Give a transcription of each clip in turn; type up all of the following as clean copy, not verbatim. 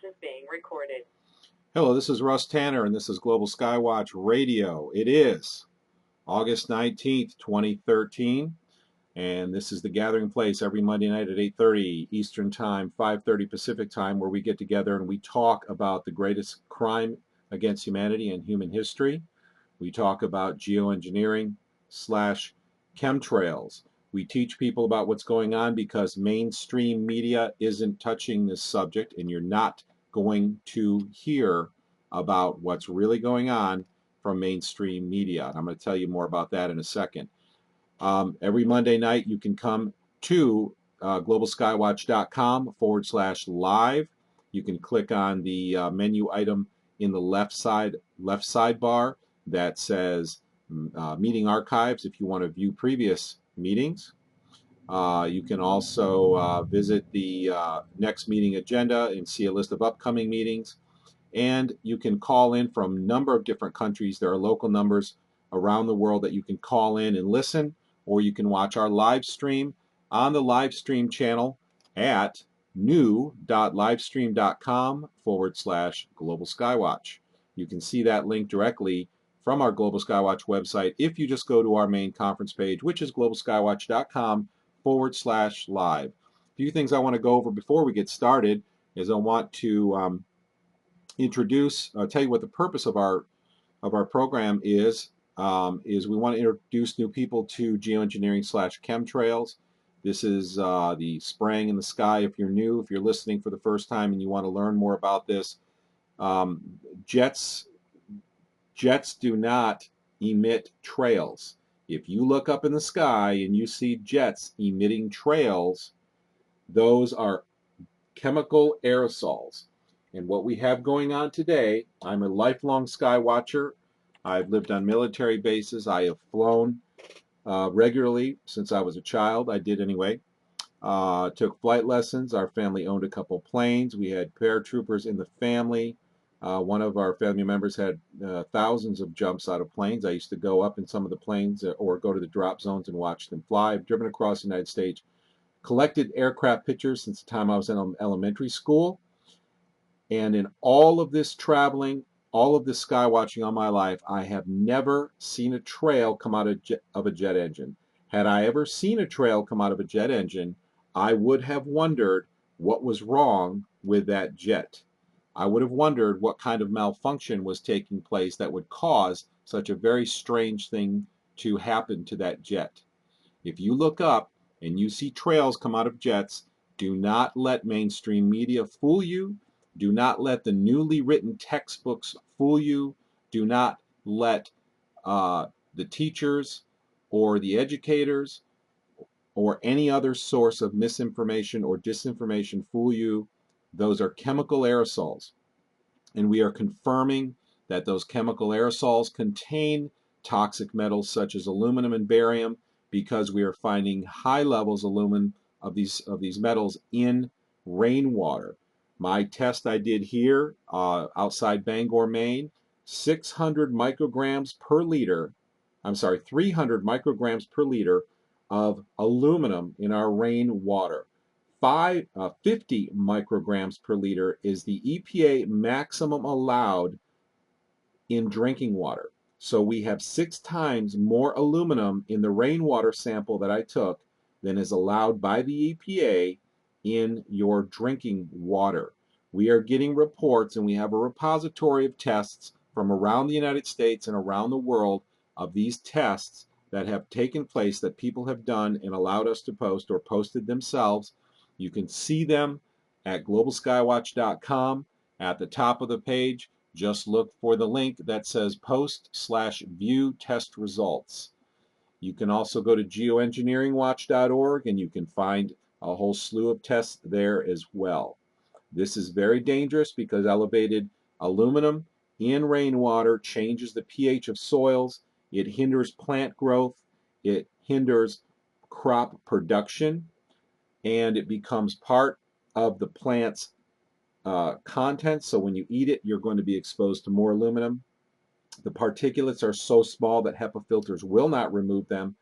is being recorded. Hello, this is Russ Tanner, and this is Global Skywatch Radio. It is August 19th, 2013, and this is the gathering place every Monday night at 8:30 Eastern Time, 5:30 Pacific Time, where we get together and we talk about the greatest crime against humanity in human history. We talk about geoengineering slash chemtrails. We teach people about what's going on because mainstream media isn't touching this subject, and you're not going to hear about what's really going on from mainstream media. And I'm going to tell you more about that in a second. Every Monday night, you can come to globalskywatch.com/live. You can click on the menu item in the left sidebar that says meeting archives if you want to view previous meetings. You can also visit the next meeting agenda and see a list of upcoming meetings. And you can call in from a number of different countries. There are local numbers around the world that you can call in and listen, or you can watch our live stream on the live stream channel at new.livestream.com/Global Skywatch. You can see that link directly from our Global Skywatch website if you just go to our main conference page, which is globalskywatch.com/live. A few things I want to go over before we get started is I want to tell you what the purpose of our program is we want to introduce new people to geoengineering slash chemtrails. This is the spraying in the sky. If you're new, if you're listening for the first time and you want to learn more about this, jets do not emit trails. If you look up in the sky and you see jets emitting trails, those are chemical aerosols. And what we have going on today, I'm a lifelong sky watcher. I've lived on military bases. I have flown regularly since I was a child. I did anyway. Took flight lessons. Our family owned a couple planes. We had paratroopers in the family. One of our family members had thousands of jumps out of planes. I used to go up in some of the planes or go to the drop zones and watch them fly. I've driven across the United States, collected aircraft pictures since the time I was in elementary school. And in all of this traveling, all of this sky watching all my life, I have never seen a trail come out of a jet engine. Had I ever seen a trail come out of a jet engine, I would have wondered what was wrong with that jet. I would have wondered what kind of malfunction was taking place that would cause such a very strange thing to happen to that jet. If you look up and you see trails come out of jets, do not let mainstream media fool you. Do not let the newly written textbooks fool you. Do not let the teachers or the educators or any other source of misinformation or disinformation fool you. Those are chemical aerosols. And we are confirming that those chemical aerosols contain toxic metals such as aluminum and barium, because we are finding high levels of these metals in rainwater. My test I did here outside Bangor, Maine, 600 micrograms per liter, 300 micrograms per liter of aluminum in our rainwater. 50 micrograms per liter is the EPA maximum allowed in drinking water. So we have 6 times more aluminum in the rainwater sample that I took than is allowed by the EPA in your drinking water. We are getting reports, and we have a repository of tests from around the United States and around the world of these tests that have taken place that people have done and allowed us to post or posted themselves. You can see them at globalskywatch.com. At the top of the page, just look for the link that says post/view test results. You can also go to geoengineeringwatch.org and you can find a whole slew of tests there as well. This is very dangerous because elevated aluminum in rainwater changes the pH of soils. It hinders plant growth. It hinders crop production, and it becomes part of the plant's content. So when you eat it, you're going to be exposed to more aluminum. The particulates are so small that HEPA filters will not remove them,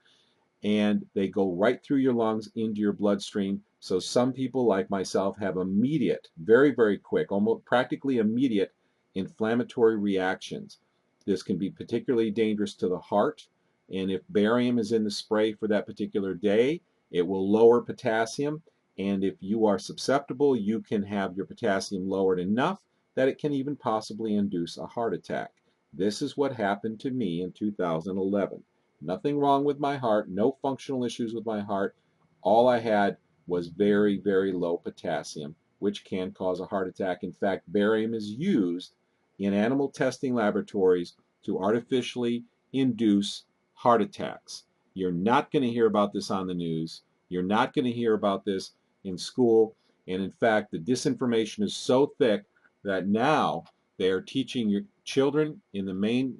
and they go right through your lungs into your bloodstream. So some people, like myself, have immediate, very, very quick, almost practically immediate inflammatory reactions. This can be particularly dangerous to the heart, and if barium is in the spray for that particular day, it will lower potassium, and if you are susceptible, you can have your potassium lowered enough that it can even possibly induce a heart attack. This is what happened to me in 2011. Nothing wrong with my heart, no functional issues with my heart. All I had was very, very low potassium, which can cause a heart attack. In fact, barium is used in animal testing laboratories to artificially induce heart attacks. You're not going to hear about this on the news. You're not going to hear about this in school. And in fact, the disinformation is so thick that now they are teaching your children in in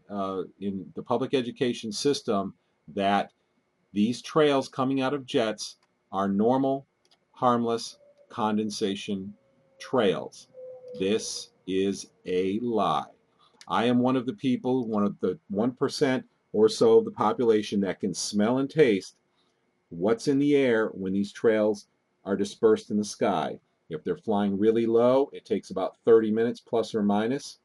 the public education system that these trails coming out of jets are normal, harmless condensation trails. This is a lie. I am one of the people, one of the 1% or so of the population that can smell and taste what's in the air when these trails are dispersed in the sky. If they're flying really low, it takes about 30 minutes plus or minus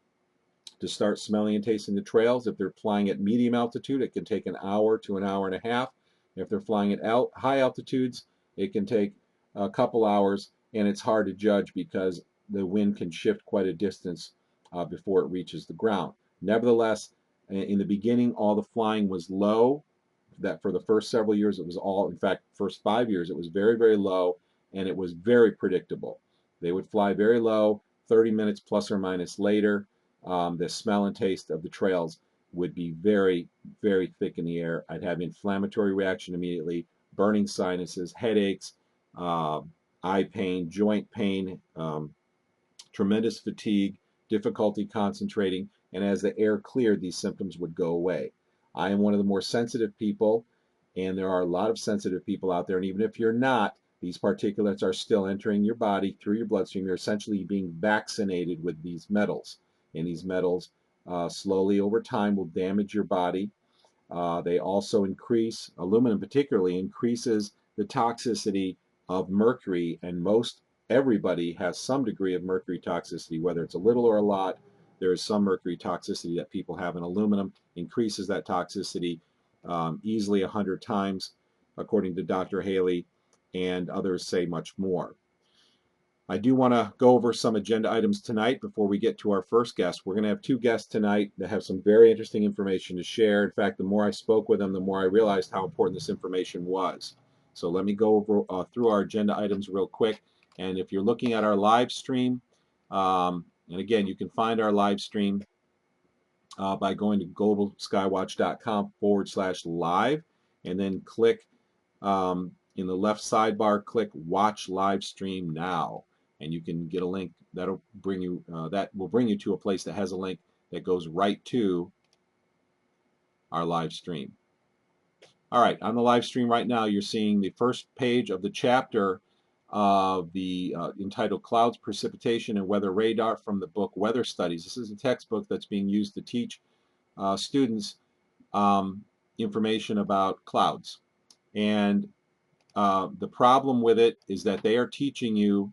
to start smelling and tasting the trails. If they're flying at medium altitude, it can take an hour to an hour and a half. If they're flying at high altitudes, it can take a couple hours, and it's hard to judge because the wind can shift quite a distance before it reaches the ground. Nevertheless, in the beginning, all the flying was low. That for the first several years, it was all, in fact, first 5 years, it was very, very low, and it was very predictable. They would fly very low, 30 minutes plus or minus later. The smell and taste of the trails would be very, very thick in the air. I'd have inflammatory reaction immediately, burning sinuses, headaches, uh, eye pain, joint pain, tremendous fatigue, difficulty concentrating, and as the air cleared, these symptoms would go away. I am one of the more sensitive people, and there are a lot of sensitive people out there, and even if you're not, these particulates are still entering your body through your bloodstream. You're essentially being vaccinated with these metals, and these metals slowly over time will damage your body. They also increase, aluminum particularly, increases the toxicity of mercury, and most everybody has some degree of mercury toxicity, whether it's a little or a lot. There is some mercury toxicity that people have, and aluminum increases that toxicity easily 100 times, according to Dr. Haley, and others say much more. I do want to go over some agenda items tonight before we get to our first guest. We're going to have two guests tonight that have some very interesting information to share. In fact, the more I spoke with them, the more I realized how important this information was. So let me go over through our agenda items real quick. And if you're looking at our live stream, and again, you can find our live stream by going to globalskywatch.com/live, and then click in the left sidebar, click Watch Live Stream Now, and you can get a link that'll bring you to a place that has a link that goes right to our live stream. All right, on the live stream right now, you're seeing the first page of the chapter of the entitled Clouds, Precipitation, and Weather Radar from the book Weather Studies. This is a textbook that's being used to teach students information about clouds. And the problem with it is that they're teaching your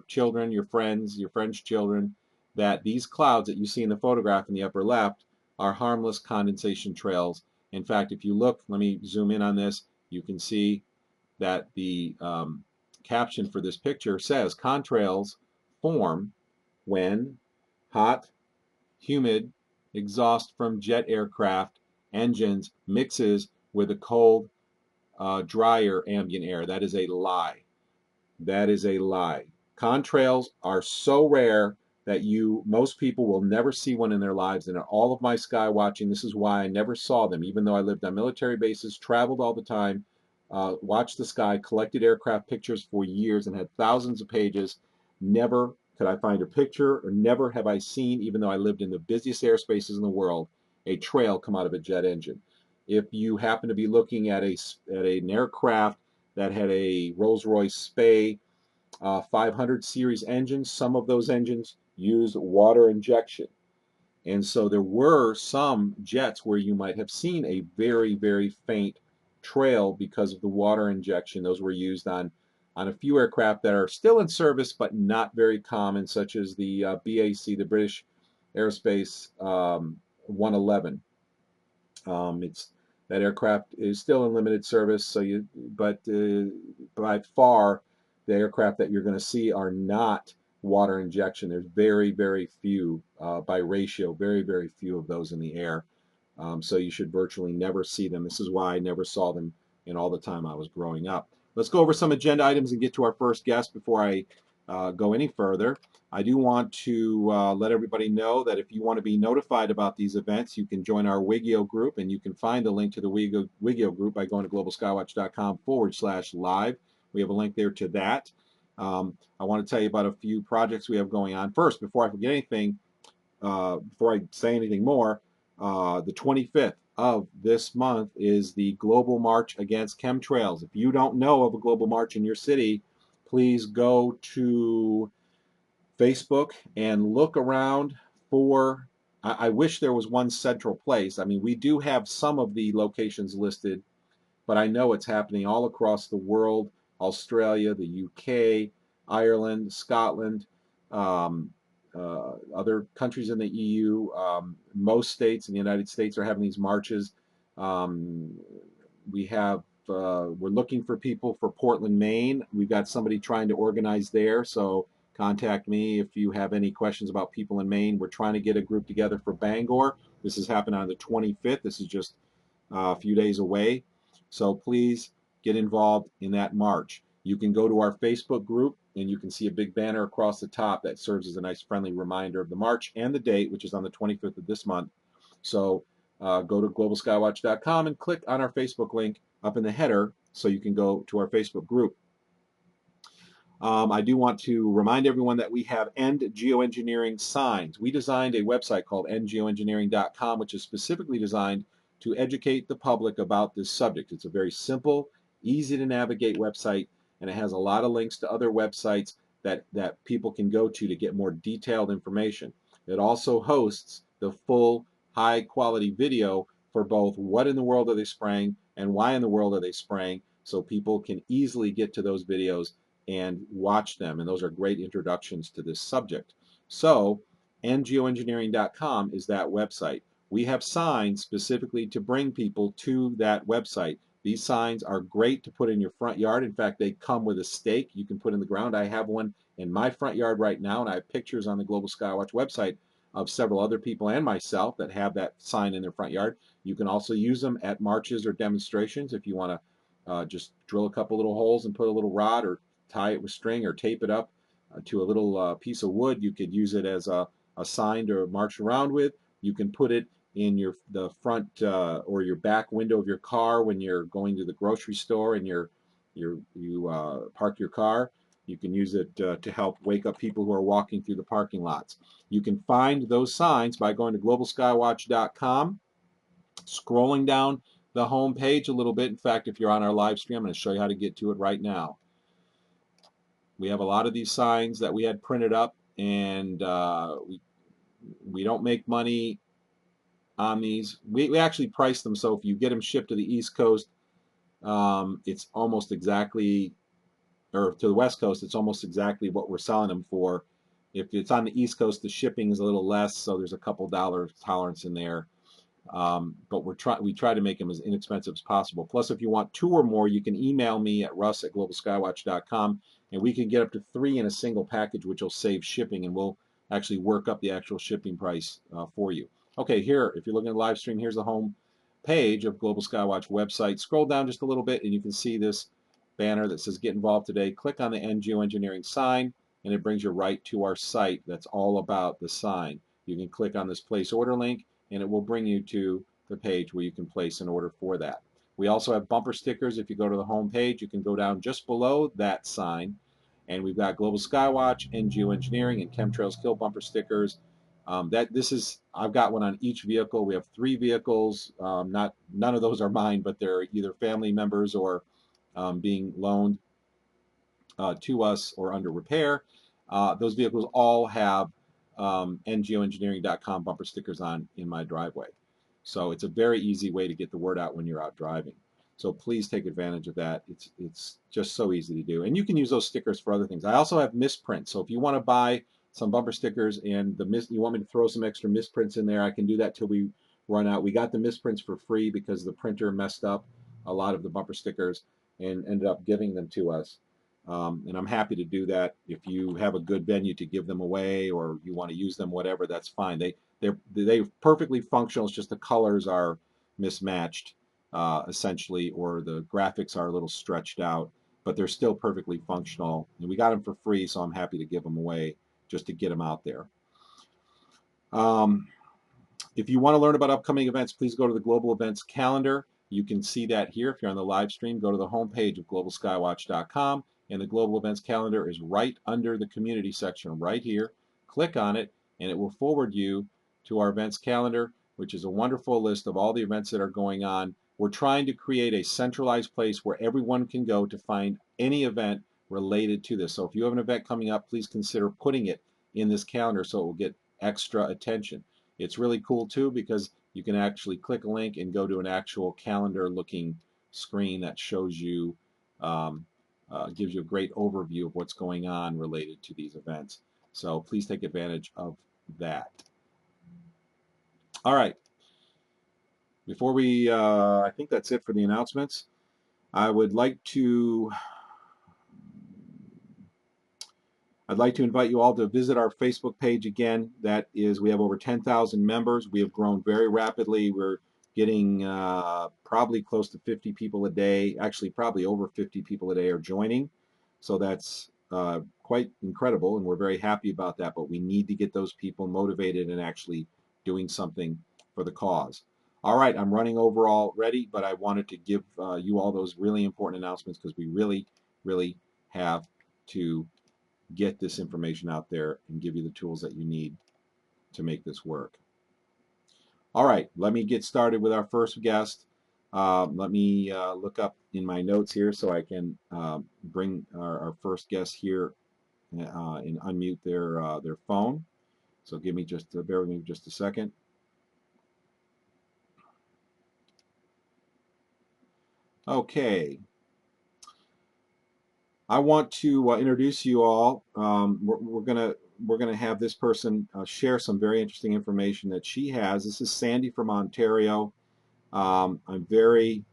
children, your friends' children, that these clouds that you see in the photograph in the upper left are harmless condensation trails. In fact, if you look, let me zoom in on this, you can see that the caption for this picture says contrails form when hot, humid exhaust from jet aircraft engines mixes with a cold, drier ambient air. That is a lie. That is a lie. Contrails are so rare that most people will never see one in their lives. And in all of my sky watching, this is why I never saw them, even though I lived on military bases, traveled all the time, watched the sky, collected aircraft pictures for years, and had thousands of pages. Never could I find a picture, or never have I seen, even though I lived in the busiest airspaces in the world, a trail come out of a jet engine. If you happen to be looking at an aircraft that had a Rolls-Royce Spey 500 series engine, some of those engines used water injection. And so there were some jets where you might have seen a very, very faint trail because of the water injection. Those were used on a few aircraft that are still in service but not very common, such as the BAC, the British Aerospace 111. It's that aircraft is still in limited service, so but by far the aircraft that you're going to see are not water injection. There's very, very few by ratio, very, very few of those in the air. So you should virtually never see them. This is why I never saw them in all the time I was growing up. Let's go over some agenda items and get to our first guest before I go any further. I do want to let everybody know that if you want to be notified about these events, you can join our Wigio group, and you can find the link to the Wigio group by going to globalskywatch.com/live. We have a link there to that. I want to tell you about a few projects we have going on. First, before I forget anything, before I say anything more, the 25th of this month is the Global March Against Chemtrails. If you don't know of a global march in your city, please go to Facebook and look around for. I wish there was one central place. I mean, we do have some of the locations listed, but I know it's happening all across the world: Australia, the UK, Ireland, Scotland, other countries in the EU. Most states in the United States are having these marches. We're looking for people for Portland, Maine. We've got somebody trying to organize there, so contact me if you have any questions about people in Maine. We're trying to get a group together for Bangor. This is happening on the 25th. This is just a few days away. So please get involved in that march. You can go to our Facebook group and you can see a big banner across the top that serves as a nice friendly reminder of the march and the date, which is on the 25th of this month. So go to globalskywatch.com and click on our Facebook link up in the header so you can go to our Facebook group. I do want to remind everyone that we have End Geoengineering signs. We designed a website called endgeoengineering.com, which is specifically designed to educate the public about this subject. It's a very simple, easy to navigate website, and it has a lot of links to other websites that people can go to get more detailed information. It also hosts the full high quality video for both what in the world are they spraying and why in the world are they spraying, so people can easily get to those videos and watch them, and those are great introductions to this subject. So endgeoengineering.com is that website. We have signs specifically to bring people to that website. These signs are great to put in your front yard. In fact, they come with a stake you can put in the ground. I have one in my front yard right now, and I have pictures on the Global Skywatch website of several other people and myself that have that sign in their front yard. You can also use them at marches or demonstrations if you want to just drill a couple little holes and put a little rod or tie it with string or tape it up to a little piece of wood. You could use it as a sign to march around with. You can put it in the front or your back window of your car when you're going to the grocery store and you park your car. You can use it to help wake up people who are walking through the parking lots. You can find those signs by going to globalskywatch.com, scrolling down the home page a little bit. In fact, if you're on our live stream, I'm going to show you how to get to it right now. We have a lot of these signs that we had printed up, and we don't make money on these. We actually price them, so if you get them shipped to the East Coast, it's almost exactly, or to the West Coast, it's almost exactly what we're selling them for. If it's on the East Coast, the shipping is a little less, so there's a couple dollar tolerance in there. But we try to make them as inexpensive as possible. Plus, if you want 2 or more, you can email me at russ@globalskywatch.com, and we can get up to 3 in a single package, which will save shipping, and we'll actually work up the actual shipping price for you. Okay, here, if you're looking at the live stream, here's the home page of Global Skywatch website. Scroll down just a little bit, and you can see this banner that says Get Involved Today. Click on the End Geoengineering sign, and it brings you right to our site that's all about the sign. You can click on this place order link, and it will bring you to the page where you can place an order for that. We also have bumper stickers. If you go to the home page, you can go down just below that sign, and we've got Global Skywatch and Geoengineering and Chemtrails Kill bumper stickers. I've got one on each vehicle. We have 3 vehicles. None of those are mine, but they're either family members or being loaned to us or under repair. Those vehicles all have endgeoengineering.com bumper stickers on in my driveway. So it's a very easy way to get the word out when you're out driving. So please take advantage of that. It's just so easy to do. And you can use those stickers for other things. I also have misprints. So if you want to buy some bumper stickers and you want me to throw some extra misprints in there, I can do that till we run out. We got the misprints for free because the printer messed up a lot of the bumper stickers and ended up giving them to us. And I'm happy to do that. If you have a good venue to give them away or you want to use them, whatever, that's fine. They're perfectly functional. It's just the colors are mismatched, essentially, or the graphics are a little stretched out, but they're still perfectly functional. And we got them for free, so I'm happy to give them away just to get them out there. If you want to learn about upcoming events, please go to the Global Events Calendar. You can see that here. If you're on the live stream, go to the homepage of globalskywatch.com, and the Global Events Calendar is right under the community section right here. Click on it, and it will forward you to our events calendar, which is a wonderful list of all the events that are going on. We're trying to create a centralized place where everyone can go to find any event related to this. So if you have an event coming up, please consider putting it in this calendar so it will get extra attention. It's really cool too because you can actually click a link and go to an actual calendar looking screen that shows you, gives you a great overview of what's going on related to these events. So please take advantage of that. All right. Before we, I think that's it for the announcements. I would like to I'd like to invite you all to visit our Facebook page again. That is, we have over 10,000 members. We have grown very rapidly. We're getting probably close to 50 people a day. Actually, probably over 50 people a day are joining. So that's quite incredible, and we're very happy about that. But we need to get those people motivated and actually doing something for the cause. All right, I'm running over already, but I wanted to give you all those really important announcements because we really, really have to get this information out there and give you the tools that you need to make this work. All right, let me get started with our first guest. Let me look up in my notes here so I can bring our first guest here and unmute their phone. So give me just bear with me just a second. Okay. I want to introduce you all. We're gonna have this person share some very interesting information that she has. This is Sandi from Ontario. I'm um, very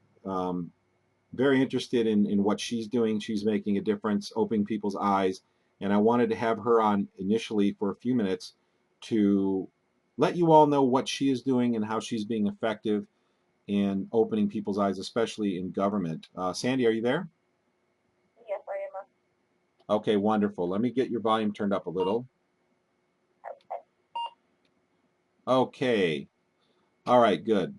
interested in what she's doing. She's making a difference, opening people's eyes, and I wanted to have her on initially for a few minutes to let you all know what she is doing and how she's being effective in opening people's eyes, especially in government. Sandi, are you there? Yes, I am. Okay, wonderful. Let me get your volume turned up a little. Okay. All right, good.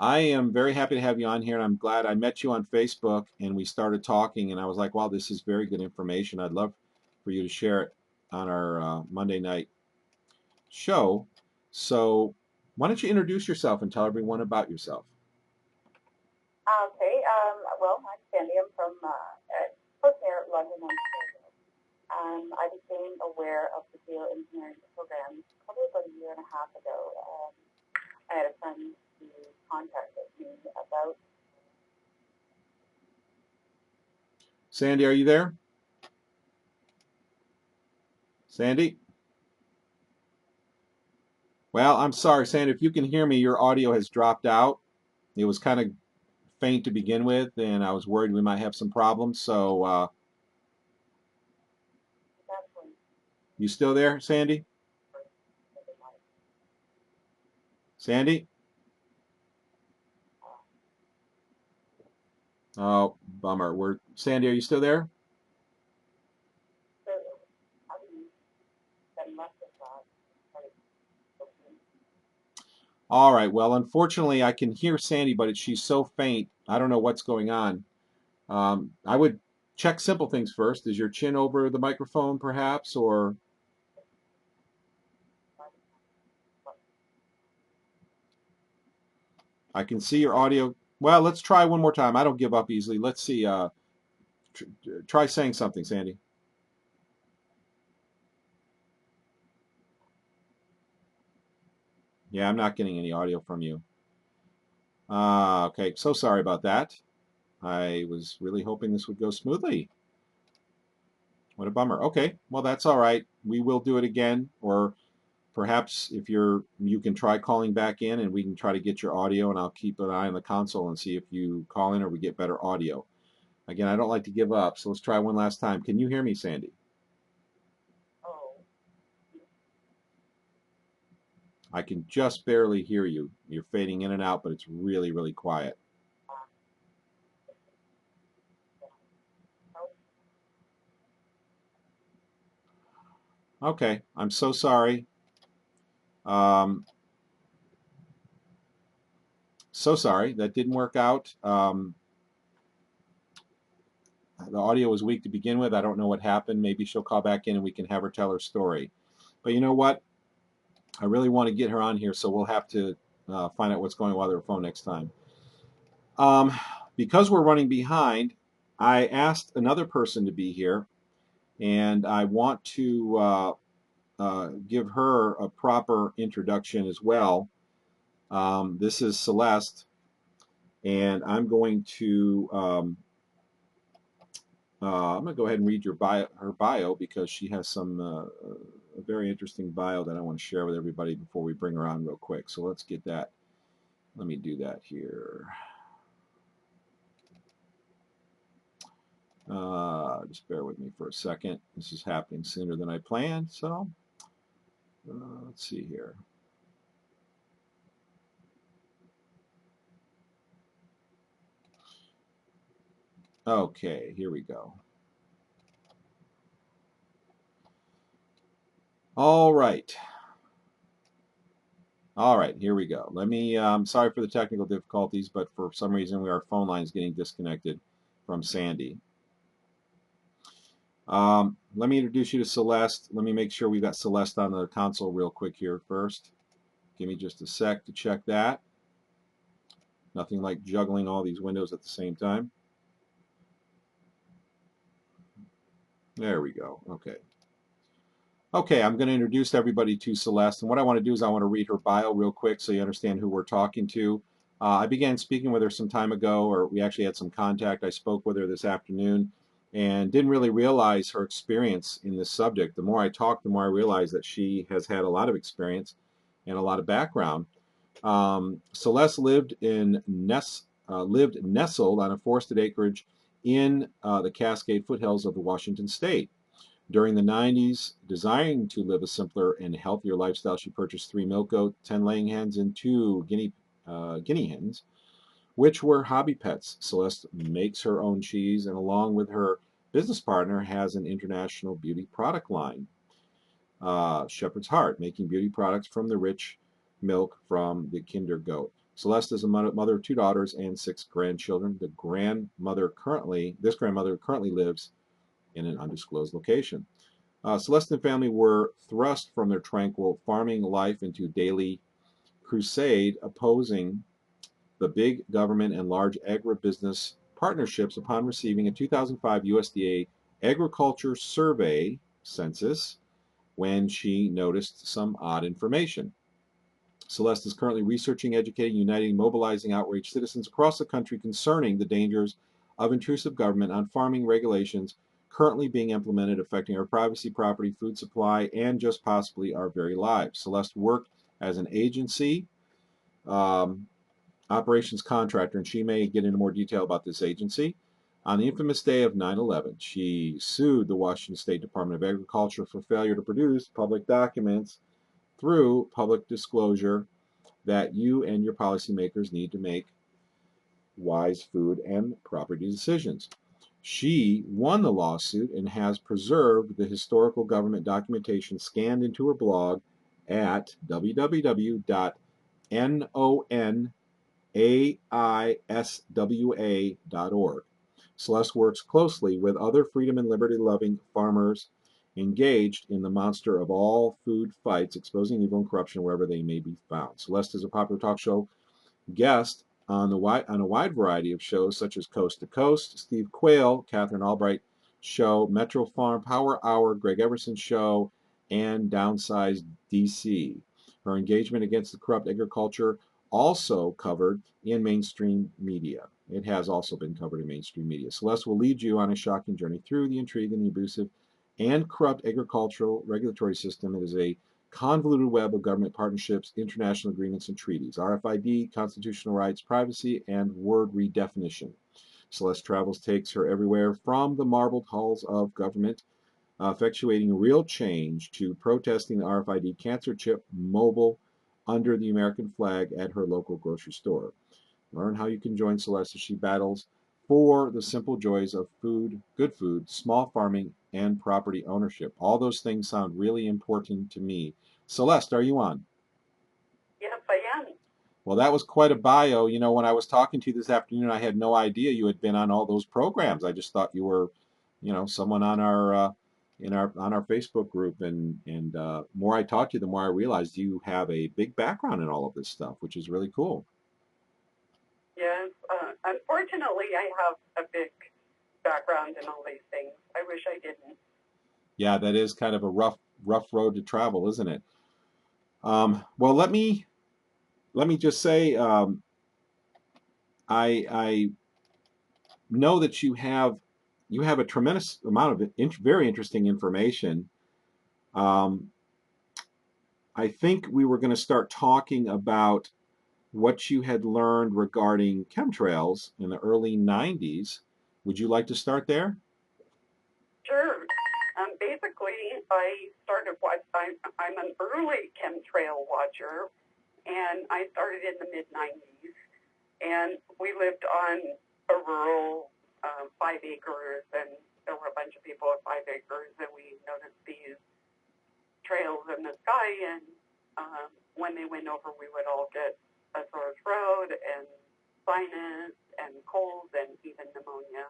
I am very happy to have you on here, and I'm glad I met you on Facebook, and we started talking, and I was like, wow, this is very good information. I'd love for you to share it on our Monday night show. So why don't you introduce yourself and tell everyone about yourself? Okay. Well, I'm Sandy. I'm from close near London, Ontario. I became aware of the geoengineering program probably about a year and a half ago. I had a friend who contacted me about. Sandi, are you there? Sandi? Well, I'm sorry, Sandi, if you can hear me, your audio has dropped out. It was kind of faint to begin with, and I was worried we might have some problems. So, you still there, Sandi? Sandi? Oh, bummer. Sandi, are you still there? All right. Well, unfortunately, I can hear Sandi, but she's so faint. I don't know what's going on. I would check simple things first. Is your chin over the microphone, perhaps, or I can see your audio. Well, let's try one more time. I don't give up easily. Let's see. Tr Try saying something, Sandi. Yeah, I'm not getting any audio from you. Okay. So sorry about that. I was really hoping this would go smoothly. What a bummer. Okay, well that's all right. We will do it again, or perhaps if you can try calling back in and we can try to get your audio, and I'll keep an eye on the console and see if you call in or we get better audio. Again, I don't like to give up, so let's try one last time. Can you hear me, Sandy? Oh, I can just barely hear you. You're fading in and out, but it's really, really quiet. no, Okay, I'm so sorry. Um, so sorry. That didn't work out. The audio was weak to begin with. I don't know what happened. Maybe she'll call back in and we can have her tell her story. But you know what? I really want to get her on here, so we'll have to find out what's going on with her phone next time. Um, because we're running behind, I asked another person to be here, and I want to give her a proper introduction as well. This is Celeste, and I'm going to go ahead and read her bio because she has some a very interesting bio that I want to share with everybody before we bring her on real quick. So let's get that. Let me do that here. Just bear with me for a second. This is happening sooner than I planned, so let's see here. Okay, here we go. All right. All right, here we go. Let me, sorry for the technical difficulties, but for some reason our phone line is getting disconnected from Sandy. Let me introduce you to Celeste. Let me make sure we've got Celeste on the console real quick here first. Give me just a sec to check that. Nothing like juggling all these windows at the same time. There we go. Okay. Okay, I'm going to introduce everybody to Celeste, and what I want to do is I want to read her bio real quick so you understand who we're talking to. I began speaking with her some time ago, or we actually had some contact. I spoke with her this afternoon and didn't really realize her experience in this subject. The more I talked, the more I realized that she has had a lot of experience and a lot of background. Celeste lived nestled on a forested acreage in the Cascade foothills of the Washington state. During the 90s, desiring to live a simpler and healthier lifestyle, she purchased 3 milk goats, 10 laying hens, and 2 guinea hens, which were hobby pets. Celeste makes her own cheese and, along with her business partner, has an international beauty product line, Shepherd's Heart, making beauty products from the rich milk from the Kinder goat. Celeste is a mother of 2 daughters and 6 grandchildren. This grandmother currently lives in an undisclosed location. Celeste and family were thrust from their tranquil farming life into daily crusade opposing the big government and large agribusiness partnerships upon receiving a 2005 USDA Agriculture Survey census when she noticed some odd information. Celeste is currently researching, educating, uniting, mobilizing outraged citizens across the country concerning the dangers of intrusive government on farming regulations currently being implemented affecting our privacy, property, food supply, and just possibly our very lives. Celeste worked as an agency um, operations contractor, and she may get into more detail about this agency. On the infamous day of 9/11, she sued the Washington State Department of Agriculture for failure to produce public documents through public disclosure that you and your policymakers need to make wise food and property decisions. She won the lawsuit and has preserved the historical government documentation scanned into her blog at www.nonaiswa.org. Celeste works closely with other freedom and liberty loving farmers engaged in the monster of all food fights, exposing evil and corruption wherever they may be found. Celeste is a popular talk show guest on a wide variety of shows such as Coast to Coast, Steve Quayle, Catherine Albright Show, Metro Farm, Power Hour, Greg Everson Show, and Downsized DC. Her engagement against the corrupt agriculture also covered in mainstream media. It has also been covered in mainstream media. Celeste will lead you on a shocking journey through the intrigue and the abusive and corrupt agricultural regulatory system. It is a convoluted web of government partnerships, international agreements, and treaties, RFID, constitutional rights, privacy, and word redefinition. Celeste Travels takes her everywhere from the marbled halls of government, effectuating real change, to protesting the RFID cancer chip mobile under the American flag at her local grocery store. Learn how you can join Celeste as she battles for the simple joys of food, good food, small farming, and property ownership. All those things sound really important to me. Celeste, are you on? Yes, I am. Well, that was quite a bio. You know, when I was talking to you this afternoon, I had no idea you had been on all those programs. I just thought you were, someone on our on our Facebook group. And more I talked to you, the more I realized you have a big background in all of this stuff, which is really cool. Yes, unfortunately, I have a big background in all these things. I wish I didn't. Yeah, that is kind of a rough road to travel, isn't it? Well, let me just say, I know that you have a tremendous amount of very interesting information. Um, I think we were going to start talking about what you had learned regarding chemtrails in the early 90s. Would you like to start there? Sure. Basically, I started I'm an early chemtrail watcher, and I started in the mid-90s, and we lived on a rural 5 acres, and there were a bunch of people at 5 acres, and we noticed these trails in the sky, and when they went over, we would all get a sore throat and sinus and colds and even pneumonia.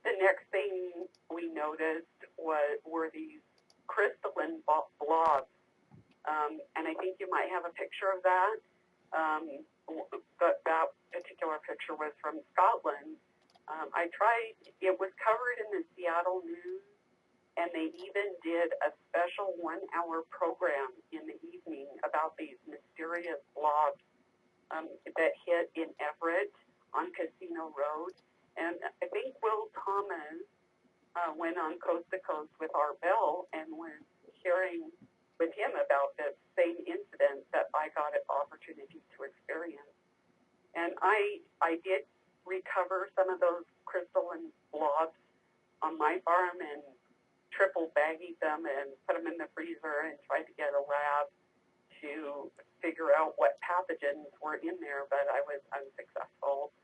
The next thing we noticed were these crystalline blobs, and I think you might have a picture of that. But that particular picture was from Scotland. It was covered in the Seattle News, and they even did a special 1-hour program in the evening about these mysterious blobs that hit in Everett on Casino Road. And I think Will Thomas went on Coast to Coast with Art Bell and was hearing with him about this same incident that I got an opportunity to experience. And I did recover some of those crystalline blobs on my farm and triple baggied them and put them in the freezer and tried to get a lab to figure out what pathogens were in there, but I was unsuccessful.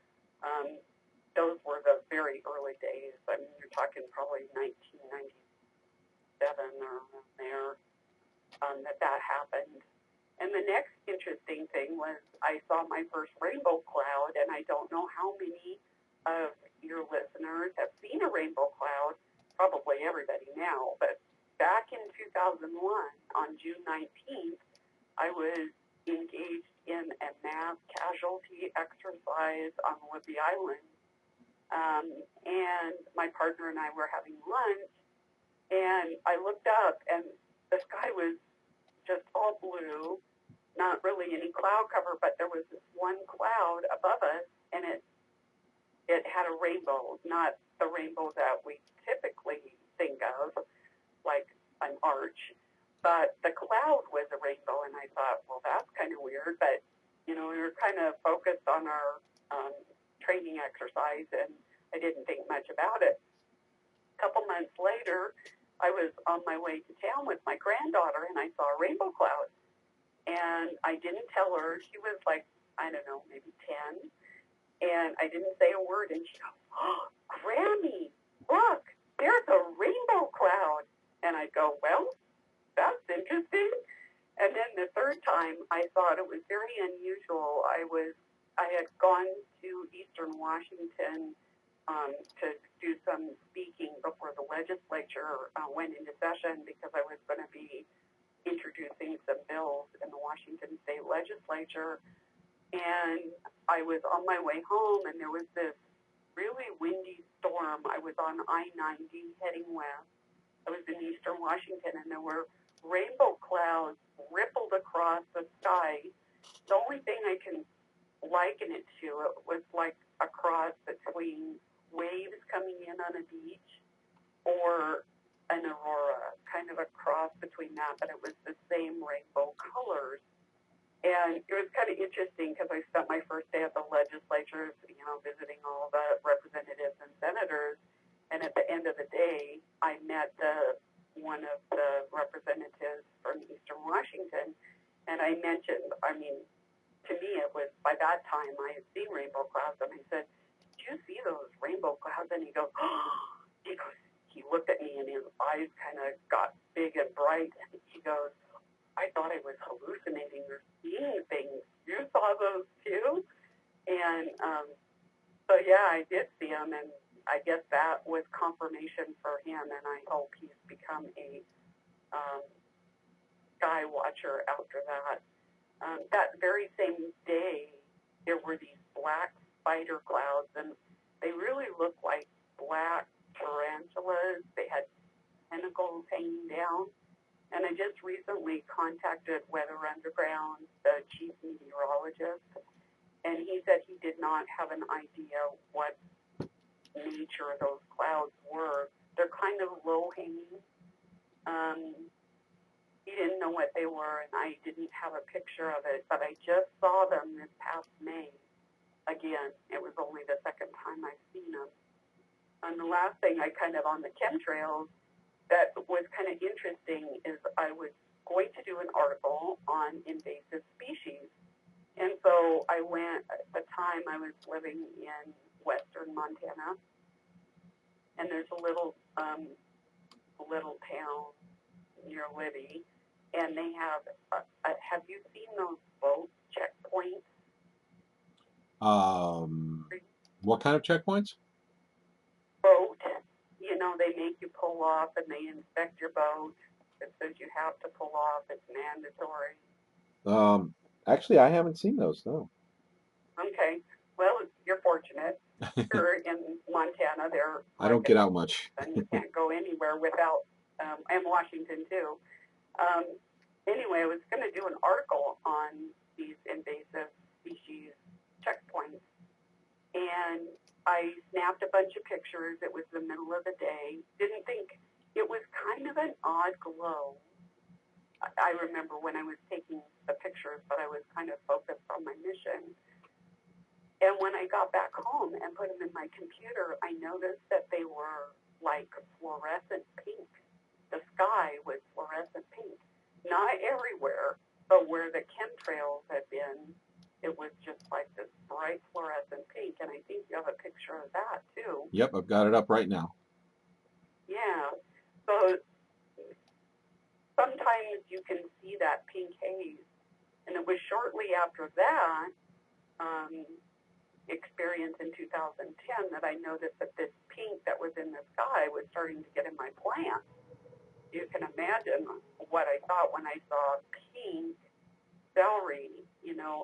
Those were the very early days. I mean, you're talking probably 1997 or around there that happened. And the next interesting thing was I saw my first rainbow cloud, and I don't know how many of your listeners have seen a rainbow cloud, probably everybody now, but back in 2001, on June 19th, I was engaged in a mass casualty exercise on Whidbey Island, and my partner and I were having lunch, and I looked up, and the sky was just all blue, not really any cloud cover, but there was this one cloud above us, and it had a rainbow, not the rainbow that we typically think of, like an arch, but the cloud was a rainbow, and I thought, well, that's kind of weird, but, we were kind of focused on our training exercise, and I didn't think much about it. A couple months later, I was on my way to town with my granddaughter, and I saw a rainbow cloud, and I didn't tell her. She was like, I don't know, maybe 10, and I didn't say a word, and she goes, oh, Grammy, look, there's a rainbow cloud. And I go, well, that's interesting. And then the third time, I thought it was very unusual. I had gone to Eastern Washington to do some speaking before the legislature went into session because I was going to be introducing some bills in the Washington State Legislature. And I was on my way home, and there was this really windy storm. I was on I-90 heading west. I was in Eastern Washington, and there were rainbow clouds rippled across the sky. The only thing I can liken it to, it was like a cross between waves coming in on a beach or an aurora, kind of a cross between that, but it was the same rainbow colors. And it was kind of interesting because I spent my first day at the legislature, visiting all the representatives and senators. And at the end of the day, I met one of the representatives from Eastern Washington. And I mentioned, to me, it was by that time I had seen rainbow clouds. And I said, "Did you see those rainbow clouds?" And he goes, he looked at me and his eyes kind of got big and bright. And he goes, "I thought I was hallucinating or seeing things. You saw those too?" And so, yeah, I did see them, and I guess that was confirmation for him, and I hope he's become a sky watcher after that. That very same day, there were these black spider clouds, and they really looked like black tarantulas. They had tentacles hanging down. And I just recently contacted Weather Underground, the chief meteorologist, and he said he did not have an idea what nature those clouds were. They're kind of low-hanging. He didn't know what they were, and I didn't have a picture of it, but I just saw them this past May. Again, it was only the second time I've seen them. And the last thing I on the chemtrails, that was kind of interesting is I was going to do an article on invasive species. And so I went, at the time I was living in western Montana, and there's a little town near Libby, and they have you seen those boat checkpoints? What kind of checkpoints? Boat. They make you pull off and they inspect your boat. It says you have to pull off. It's mandatory. Actually, I haven't seen those, no. Okay. Well, you're fortunate. Here in Montana, I don't get out much. And you can't go anywhere without, and Washington too. Anyway, I was going to do an article on these invasive species checkpoints, and I snapped a bunch of pictures. It was the middle of the day. Didn't think it was kind of an odd glow. I remember when I was taking the pictures, but I was kind of focused on my mission. And when I got back home and put them in my computer, I noticed that they were like fluorescent pink. The sky was fluorescent pink. Not everywhere, but where the chemtrails had been, it was just like this bright fluorescent pink, and I think you have a picture of that too. Yep, I've got it up right now. Yeah, so sometimes you can see that pink haze, and it was shortly after that experience in 2010 that I noticed that this pink that was in the sky was starting to get in my plants. You can imagine what I thought when I saw pink celery,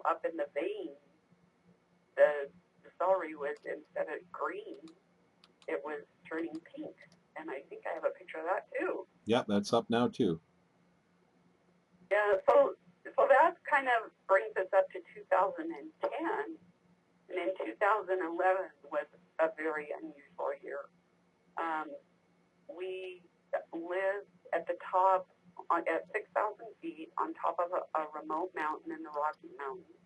up in the veins. The celery was, instead of green, it was turning pink. And I think I have a picture of that too. Yep, that's up now too. Yeah, so that kind of brings us up to 2010. And in 2011 was a very unusual year. We lived at the top, at 6,000 feet on top of a remote mountain in the Rocky Mountains,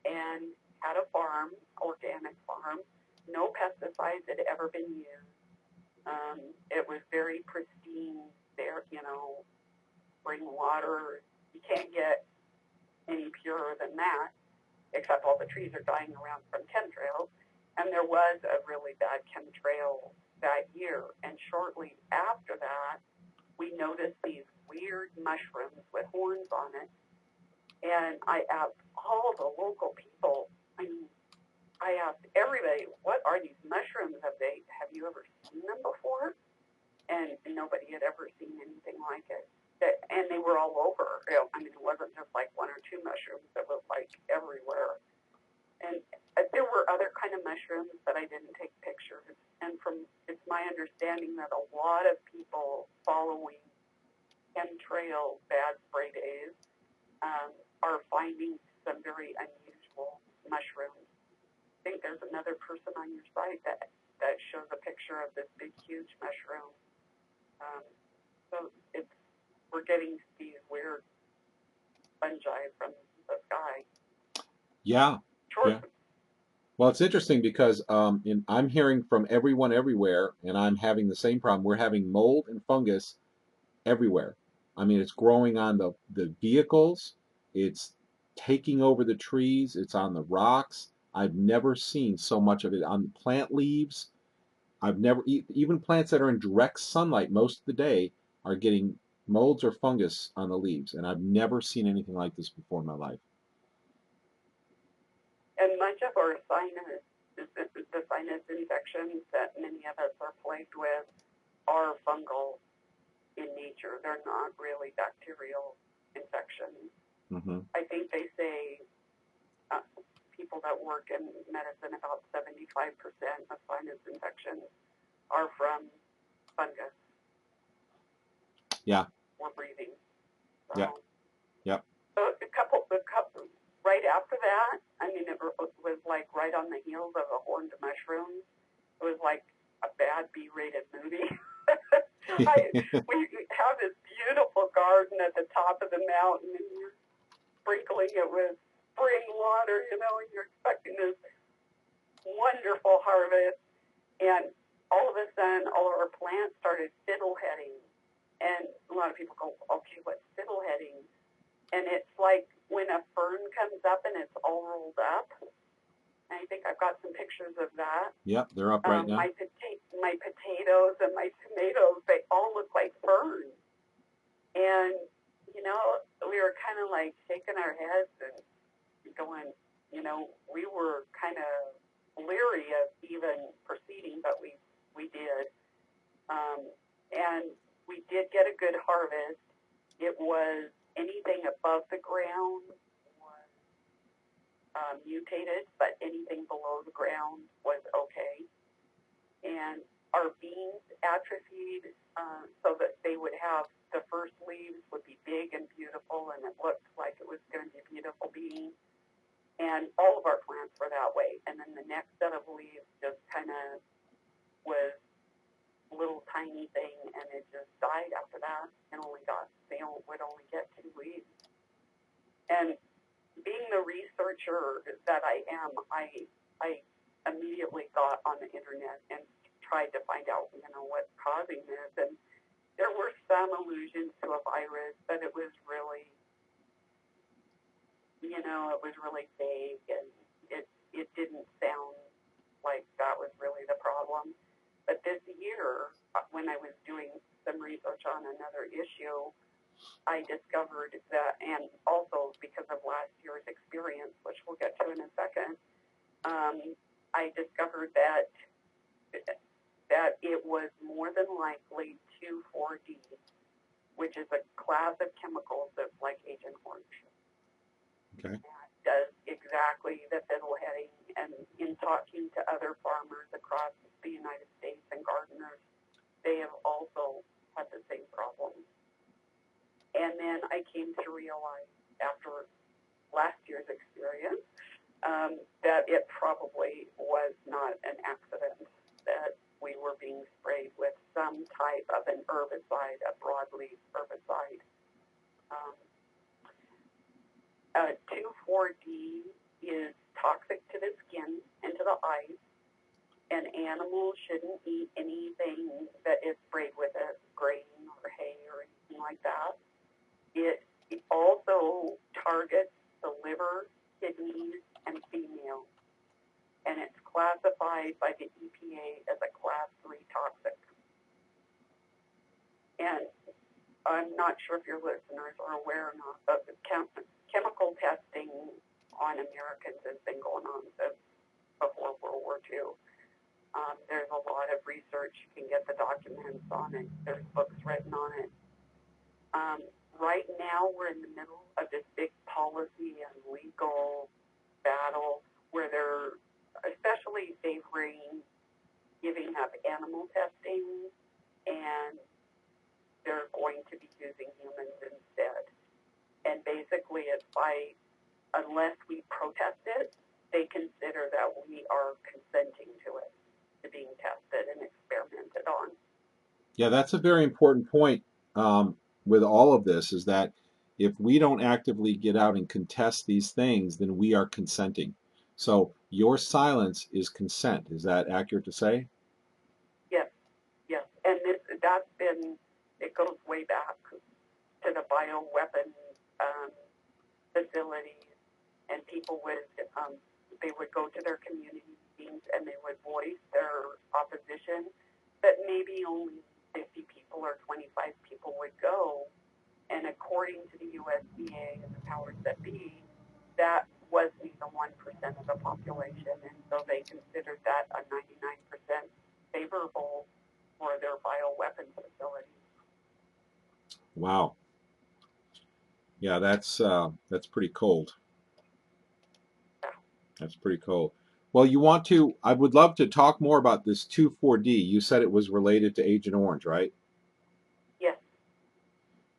and had a farm, organic farm. No pesticides had ever been used. It was very pristine there, spring water. You can't get any purer than that, except all the trees are dying around from chemtrails. And there was a really bad chemtrail that year. And shortly after that, we noticed these weird mushrooms with horns on it. And I asked all the local people, I asked everybody, what are these mushrooms? Have you ever seen them before? And nobody had ever seen anything like it. And they were all over. It wasn't just like one or two mushrooms. It was like everywhere. And there were other kind of mushrooms, but I didn't take pictures. And it's my understanding that a lot of people following chemtrail bad spray days are finding some very unusual mushrooms. think there's another person on your site that shows a picture of this big, huge mushroom. So we're getting these weird fungi from the sky. Yeah. Sure. Yeah. Well, it's interesting because I'm hearing from everyone everywhere, and I'm having the same problem. We're having mold and fungus everywhere. I mean, it's growing on the vehicles. It's taking over the trees. It's on the rocks. I've never seen so much of it on plant leaves. I've never, even plants that are in direct sunlight most of the day are getting molds or fungus on the leaves, and I've never seen anything like this before in my life. And much of our sinus, the sinus infections that many of us are plagued with, are fungal in nature. They're not really bacterial infections. Mm-hmm. I think they say people that work in medicine, about 75% of sinus infections are from fungus. Yeah. We're breathing. So, Yeah. Yeah. So a couple, right after that, I mean, it was like right on the heels of a horned mushroom. It was like a bad B-rated movie. We have this beautiful garden at the top of the mountain, and you're sprinkling it with spring water, and you're expecting this wonderful harvest. And all of a sudden, all of our plants started fiddleheading. And a lot of people go, okay, what's fiddleheading? And it's like when a fern comes up and it's all rolled up. And I think I've got some pictures of that. Yep, they're up right now. My potatoes and my tomatoes, they all look like ferns. And, we were kind of like shaking our heads and going, we were kind of leery of even proceeding, but we did. And we did get a good harvest. It was anything above the ground was mutated, but anything below the ground was okay. And our beans atrophied so that they would have the first leaves would be big and beautiful, and it looked like it was going to be a beautiful bean. And all of our plants were that way. And then the next set of leaves just kind of was a little tiny thing, and it just died after that, and would only get 2 leaves. And being the researcher that I am, I immediately got on the internet and tried to find out, what's causing this. And there were some allusions to a virus, but it was really, it was really vague, and it didn't sound like that was really the problem. But this year, when I was doing some research on another issue, I discovered that, and also because of last year's experience, which we'll get to in a second, I discovered that it was more than likely 2,4-D, which is a class of chemicals that's like Agent Orange. Okay. That does exactly the fiddleheading, and in talking to other farmers across the United States and gardeners, they have also had the same problem. And then I came to realize after last year's experience that it probably was not an accident, that we were being sprayed with some type of an herbicide, a broadleaf herbicide. 2,4-D is toxic to the skin and to the eyes, and animals shouldn't eat anything that is sprayed with it, grain or hay or anything like that. It also targets the liver, kidneys, and female, and it's classified by the EPA as a Class 3 toxic. And I'm not sure if your listeners are aware or not, but the chemical testing on Americans has been going on since before World War II. There's a lot of research. You can get the documents on it. There's books written on it. Right now, we're in the middle of this big policy and legal battle where they're especially favoring giving up animal testing, and they're going to be using humans instead. And basically, it's unless we protest it they consider that we are consenting to it, to being tested and experimented on. Yeah, that's a very important point with all of this, is that if we don't actively get out and contest these things, then we are consenting. So your silence is consent. Is that accurate to say? Yes, yes. And that's been, it goes way back to the bioweapon facilities, and people would, they would go to their community meetings and they would voice their opposition, but maybe only 50 people or 25 people would go. And according to the USDA and the powers that be, that wasn't even 1% of the population, and so they considered that a 99% favorable for their bioweapon facilities. Wow. Yeah, that's pretty cold. Yeah. That's pretty cold. Well, you want to, I would love to talk more about this 2,4-D. You said it was related to Agent Orange, right? Yes.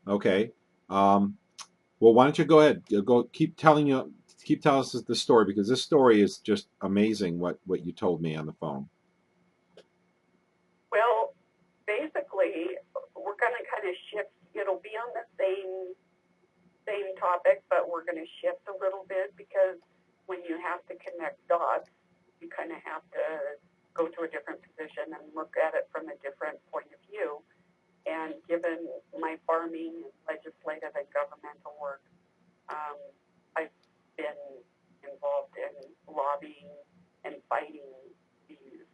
Okay. Well, why don't you go ahead? Keep telling us the story, because this story is just amazing. What you told me on the phone. Well, basically, we're going to kind of shift. It'll be on the same topic, but we're going to shift a little bit, because when you have to connect dots, you kind of have to go to a different position and look at it from a different point of view. And given my farming, legislative, and governmental work, I've been involved in lobbying and fighting these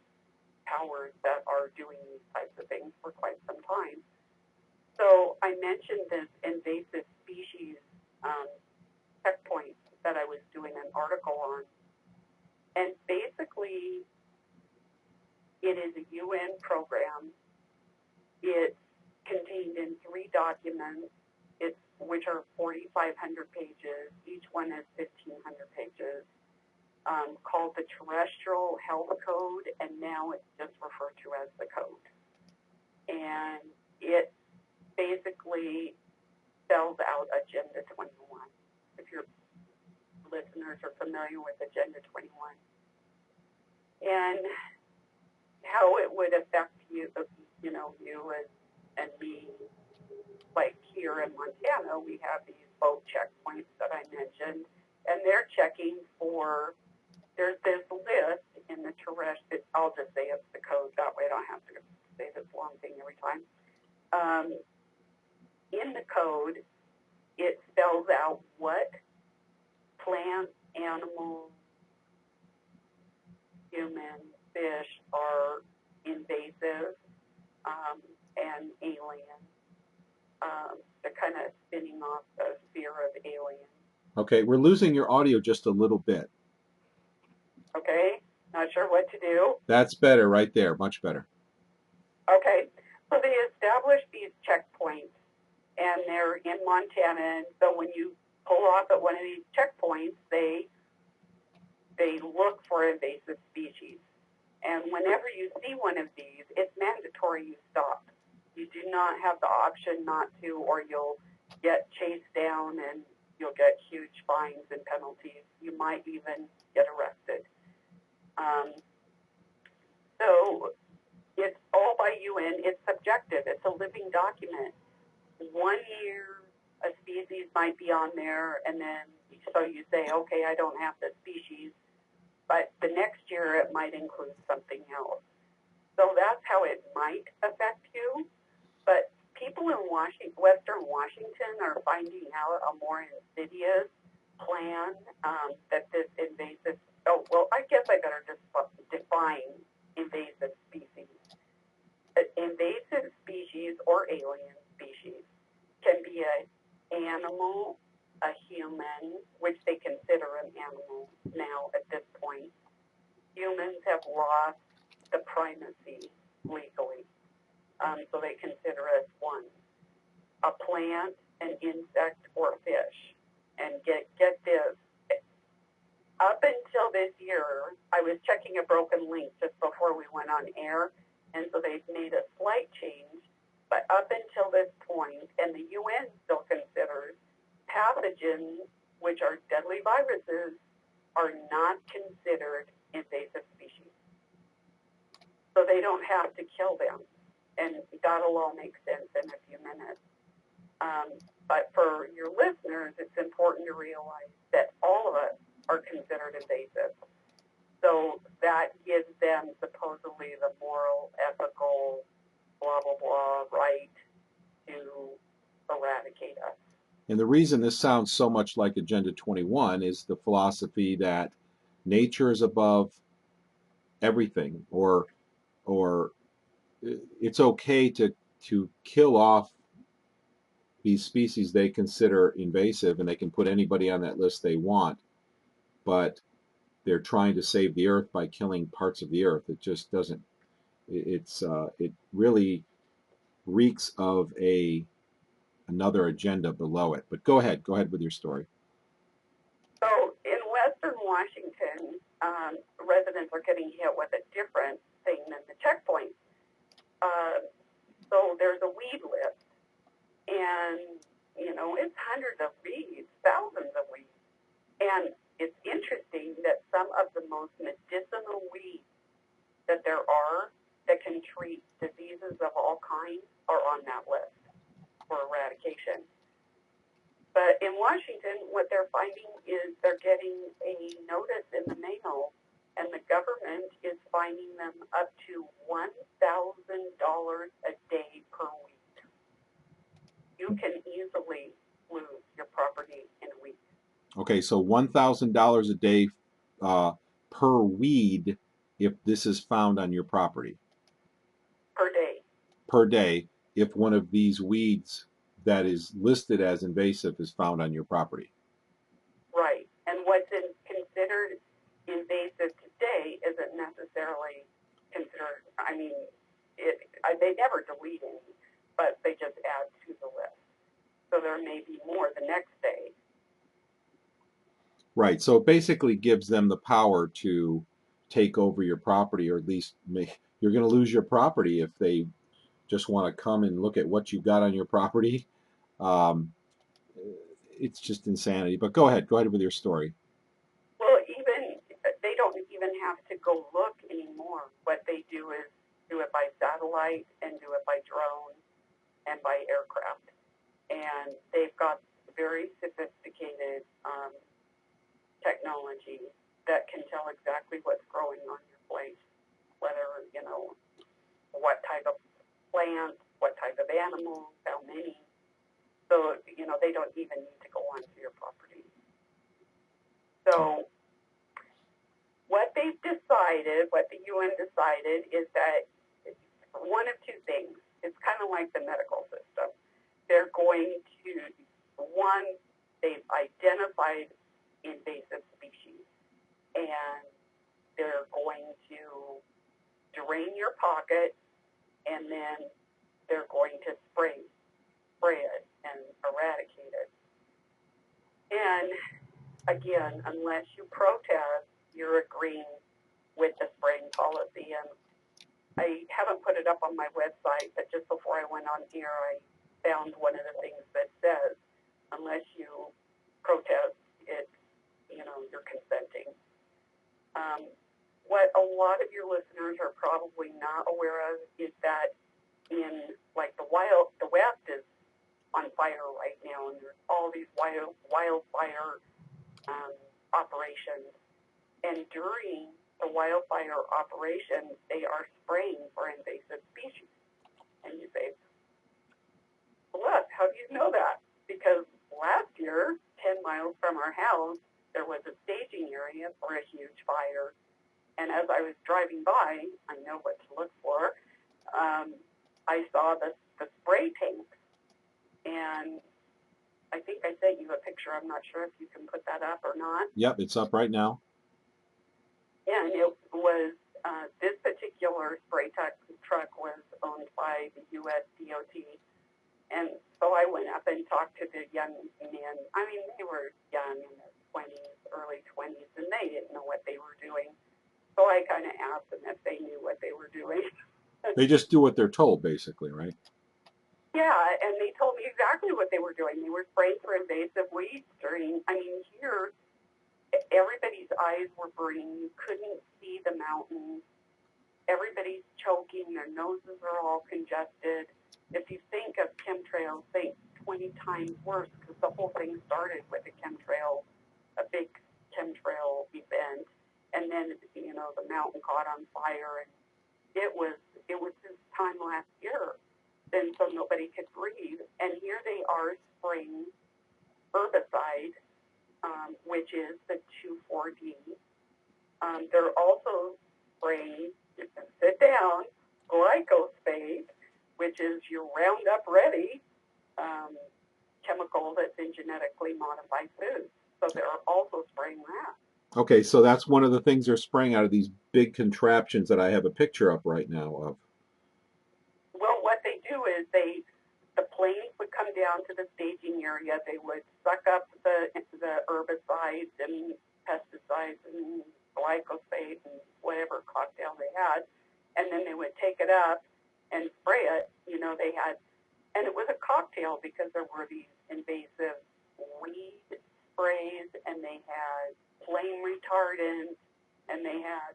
powers that are doing these types of things for quite some time. So I mentioned this invasive species checkpoint that I was doing an article on. And basically, it is a UN program. It's contained in 3 documents, which are 4,500 pages. Each one is 1,500 pages, called the Terrestrial Health Code, and now it's just referred to as the code. And it basically spells out Agenda 21. If your listeners are familiar with Agenda 21, and how it would affect you, you and me. Like here in Montana, we have these boat checkpoints that I mentioned, and they're checking for, there's this list in the terrestrial, I'll just say it's the code, that way I don't have to say this long thing every time. In the code, it spells out what plants, animals, humans, fish are invasive and alien. They're kind of spinning off the fear of aliens. Okay, we're losing your audio just a little bit. Okay, not sure what to do. That's better right there, much better. Okay, so they established these checkpoints, and they're in Montana, and so when you pull off at one of these checkpoints, they look for invasive species. And whenever you see one of these, it's mandatory you stop. You do not have the option not to, or you'll get chased down and you'll get huge fines and penalties. You might even get arrested. So it's all by UN. It's subjective. It's a living document. 1 year, a species might be on there, and then so you say, okay, I don't have the species, but the next year it might include something else. So that's how it might affect you. But people in Western Washington are finding out a more insidious plan that this invasive, I guess I better just define invasive species. Invasive species or alien species can be an animal, a human, which they consider an animal now at this point. Humans have lost the primacy legally, so they consider us one. A plant, an insect, or a fish. And get this, up until this year, I was checking a broken link just before we went on air, and so they've made a slight change, but up until this point, and the UN still considers pathogens, which are deadly viruses, are not considered invasive species. So they don't have to kill them. And that'll all make sense in a few minutes. But for your listeners, it's important to realize that all of us are considered invasive. So that gives them supposedly the moral, ethical, blah, blah, blah, right to eradicate us. And the reason this sounds so much like Agenda 21 is the philosophy that nature is above everything, or it's okay to kill off these species they consider invasive, and they can put anybody on that list they want, but they're trying to save the earth by killing parts of the earth. It just doesn't. It really reeks of another agenda below it. But go ahead with your story. So in Western Washington, residents are getting hit with a different thing than the checkpoint. So there's a weed list, and it's hundreds of weeds, thousands of weeds. And it's interesting that some of the most medicinal weeds that there are that can treat diseases of all kinds are on that list for eradication. But in Washington, what they're finding is they're getting a notice in the mail, and the government is fining them up to $1,000 a day per week. You can easily lose your property in a week. Okay, so $1,000 a day per weed if this is found on your property. Per day. Per day, if one of these weeds that is listed as invasive is found on your property. Right. And what's considered invasive today isn't necessarily considered, they never delete any, but they just add to the list. So there may be more the next day. Right. So it basically gives them the power to take over your property, or at least you're going to lose your property if they just want to come and look at what you got on your property. It's just insanity. But go ahead with your story. Well, they don't even have to go look anymore. What they do is do it by satellite and do it by drone and by aircraft. And they've got very sophisticated technology that can tell exactly what's growing on your place, whether, what type of plant, what type of animals, how many. So, they don't even need to go onto your property. So what they've decided, what the UN decided, is that it's one of two things. It's kind of like the medical system. They're going to, one, they've identified invasive species, and they're going to drain your pocket, and then they're going to spray it and eradicate it. And again, unless you protest, you're agreeing with the spraying policy. And I haven't put it up on my website, but just before I went on here, I found one of the things that says, unless you protest, it's, you're consenting. What a lot of your listeners are probably not aware of is that in, like, the West is on fire right now, and there's all these wildfire operations. And during the wildfire operations, they are spraying for invasive species. And you say, Celeste, how do you know that? Because last year, 10 miles from our house, there was a staging area for a huge fire. And as I was driving by, I know what to look for, I saw the spray tanks. And I think I sent you a picture. I'm not sure if you can put that up or not. Yep, it's up right now. And it was, this particular spray truck was owned by the U.S. DOT. And so I went up and talked to the young men. I mean, they were young in their 20s, early 20s, and they didn't know what they were doing. So I kind of asked them if they knew what they were doing. They just do what they're told, basically, right? Yeah, and they told me exactly what they were doing. They were spraying for invasive weeds here everybody's eyes were burning. You couldn't see the mountains. Everybody's choking. Their noses are all congested. If you think of chemtrails, think 20 times worse, because the whole thing started with a chemtrail, a big chemtrail event, and then the mountain caught on fire, and it was this time last year, and so nobody could breathe. And here they are spraying herbicide, which is the 2,4-D. They're also spraying, sit down, glyphosate, which is your Roundup Ready chemical that's in genetically modified foods. So they're also spraying that. Okay, so that's one of the things they're spraying out of these big contraptions that I have a picture up right now of. Well, what they do is the planes would come down to the staging area. They would suck up the herbicides and pesticides and glyphosate and whatever cocktail they had, and then they would take it up and spray it. They had, and it was a cocktail because there were these invasive weed sprays, and they had flame retardant, and they had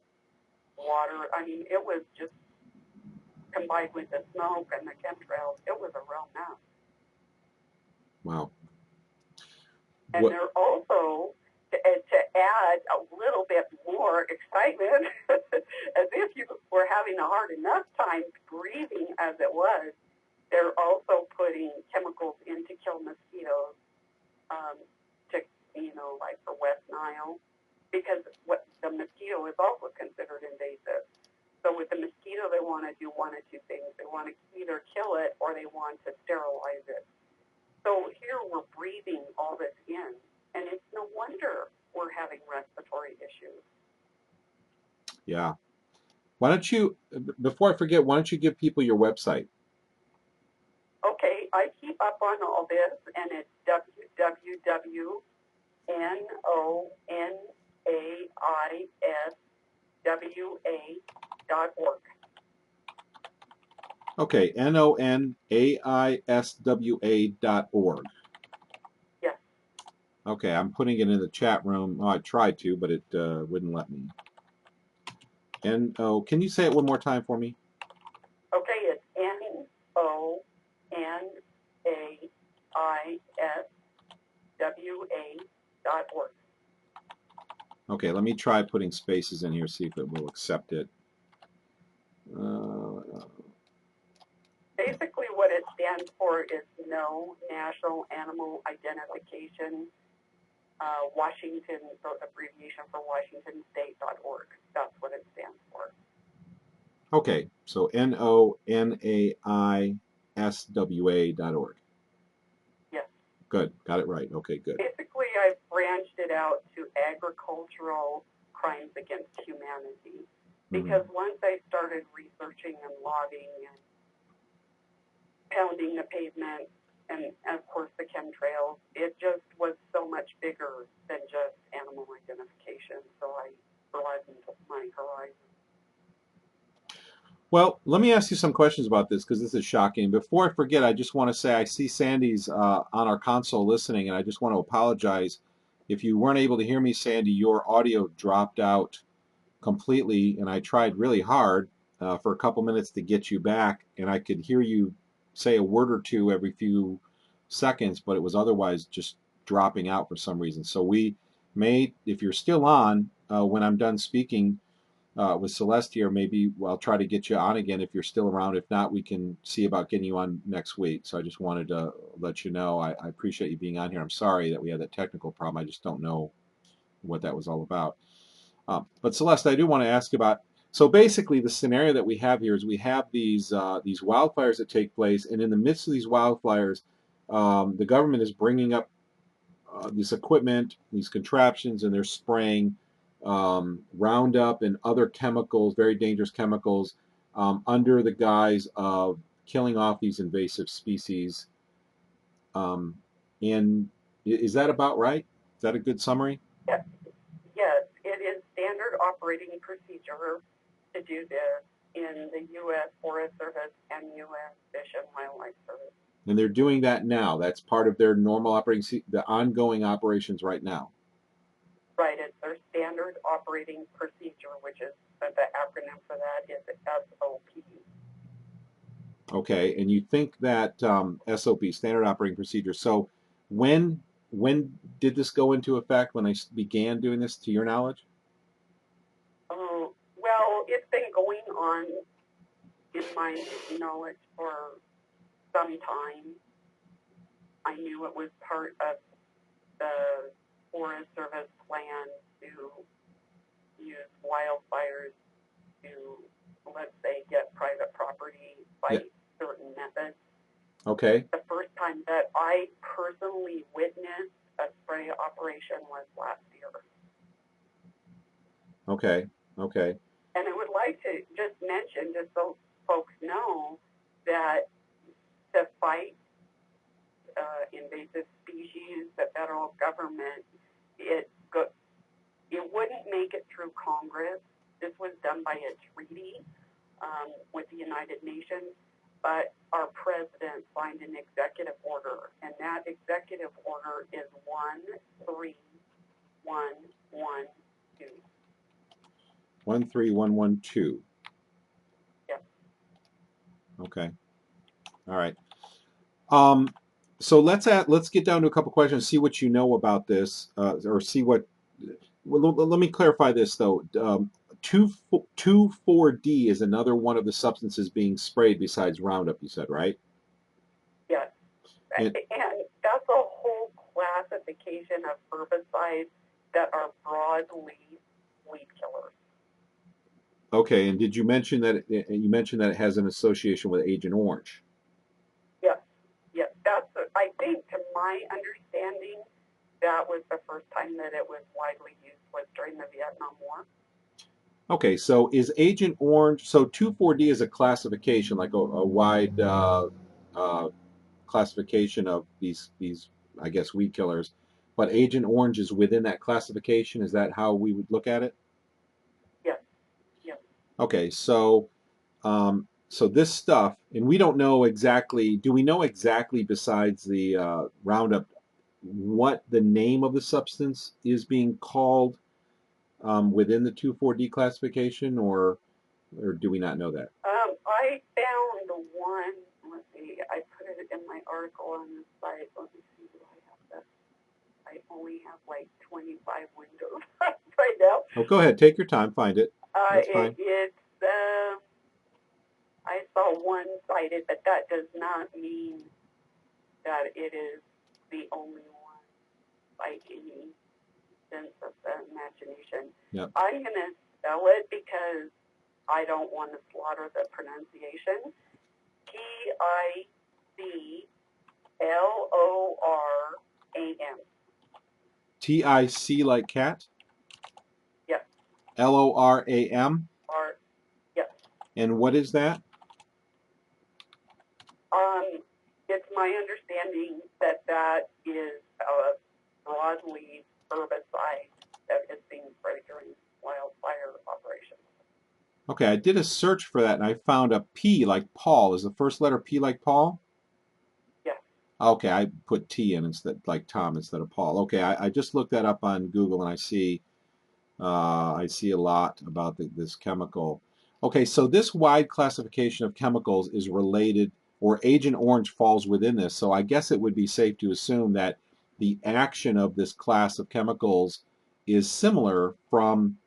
water. I mean, it was just combined with the smoke and the chemtrails. It was a real mess. Wow. And they're also, to add a little bit more excitement, as if you were having a hard enough time breathing as it was, they're also putting chemicals in to kill mosquitoes, like for West Nile, because what the mosquito is also considered invasive. So with the mosquito, they want to do one of two things. They want to either kill it or they want to sterilize it. So here we're breathing all this in, and it's no wonder we're having respiratory issues. Yeah. Why don't you, before I forget, why don't you give people your website? Okay, I keep up on all this, and it's www.nonaiswa.org. Okay, nonaiswa.org. Yes. Okay, I'm putting it in the chat room. Oh, I tried to, but it wouldn't let me. Can you say it one more time for me? Okay, it's nonaiswa.org. Okay, let me try putting spaces in here, see if it will accept it. Basically, what it stands for is No National Animal Identification, Washington, so abbreviation for WashingtonState.org. That's what it stands for. Okay, so nonaiswa.org. Yes. Good, got it right. Okay, good. Basically, I've branched it out to agricultural crimes against humanity, because once I started researching and logging and pounding the pavement, and of course the chemtrails, it just was so much bigger than just animal identification. So I broadened my horizon. Well, let me ask you some questions about this because this is shocking. Before I forget, I just want to say I see Sandy's on our console listening, and I just want to apologize. If you weren't able to hear me, Sandy, your audio dropped out completely, and I tried really hard for a couple minutes to get you back, and I could hear you say a word or two every few seconds, but it was otherwise just dropping out for some reason. So we may, if you're still on, when I'm done speaking with Celest here, maybe I'll try to get you on again if you're still around. If not, we can see about getting you on next week. So I just wanted to let you know I appreciate you being on here. I'm sorry that we had that technical problem. I just don't know what that was all about. But Celeste, I do want to ask about, so basically the scenario that we have here is we have these wildfires that take place, and in the midst of these wildfires, the government is bringing up this equipment, these contraptions, and they're spraying Roundup and other chemicals, very dangerous chemicals, under the guise of killing off these invasive species. And is that about right? Is that a good summary? Yes, yes, it is standard operating procedure to do this in the U.S. Forest Service and U.S. Fish and Wildlife Service. And they're doing that now. That's part of their normal operating, the ongoing operations right now. Right. It's standard operating procedure, which is the acronym for that is SOP. Okay, and you think that SOP, standard operating procedure. So when did this go into effect? When they began doing this, to your knowledge? Well, it's been going on in my knowledge for some time. I knew it was part of the Forest Service plan to use wildfires to, let's say, get private property by certain methods. Okay. The first time that I personally witnessed a spray operation was last year. Okay. Okay. And I would like to just mention, just so folks know, that to fight invasive species, the federal government, it wouldn't make it through Congress. This was done by a treaty with the United Nations, but our president signed an executive order, and that executive order is 13112. 13112. Yep. Okay. All right. So let's get down to a couple questions. See what you know about this, or see what. Well, let me clarify this though. 2,4-D is another one of the substances being sprayed besides Roundup. You said, right? Yes. And that's a whole classification of herbicides that are broadleaf weed killers. okay. And did you mention that it has an association with Agent Orange? Yes. Yes. I think, to my understanding, that was the first time that it was widely used was during the Vietnam War. Okay, so is Agent Orange, so 2,4-D is a classification, like a wide classification of these, I guess, weed killers, but Agent Orange is within that classification. Is that how we would look at it? Yes. Yes. Okay, so so this stuff, and we don't know exactly, do we know exactly besides the Roundup what the name of the substance is being called within the 2,4-D classification, or do we not know that? I found one. Let's see. I put it in my article on the site. Let me see. Do I have that? I only have like 25 windows right now. Oh, go ahead. Take your time. Find it. That's fine. I saw one cited, but that does not mean that it is the only one by any sense of the imagination. Yep. I'm going to spell it because I don't want to slaughter the pronunciation. TICLORAM. TIC like cat? Yes. LORAM? Yes. And what is that? It's my understanding that that is a broadleaf herbicide that is being sprayed during wildfire operations. Okay, I did a search for that and I found a P like Paul. Is the first letter P like Paul? Yes. Okay, I put T in instead, like Tom instead of Paul. Okay, I just looked that up on Google and I see a lot about this chemical. Okay, so this wide classification of chemicals is related, or Agent Orange falls within this. So I guess it would be safe to assume that the action of this class of chemicals is similar from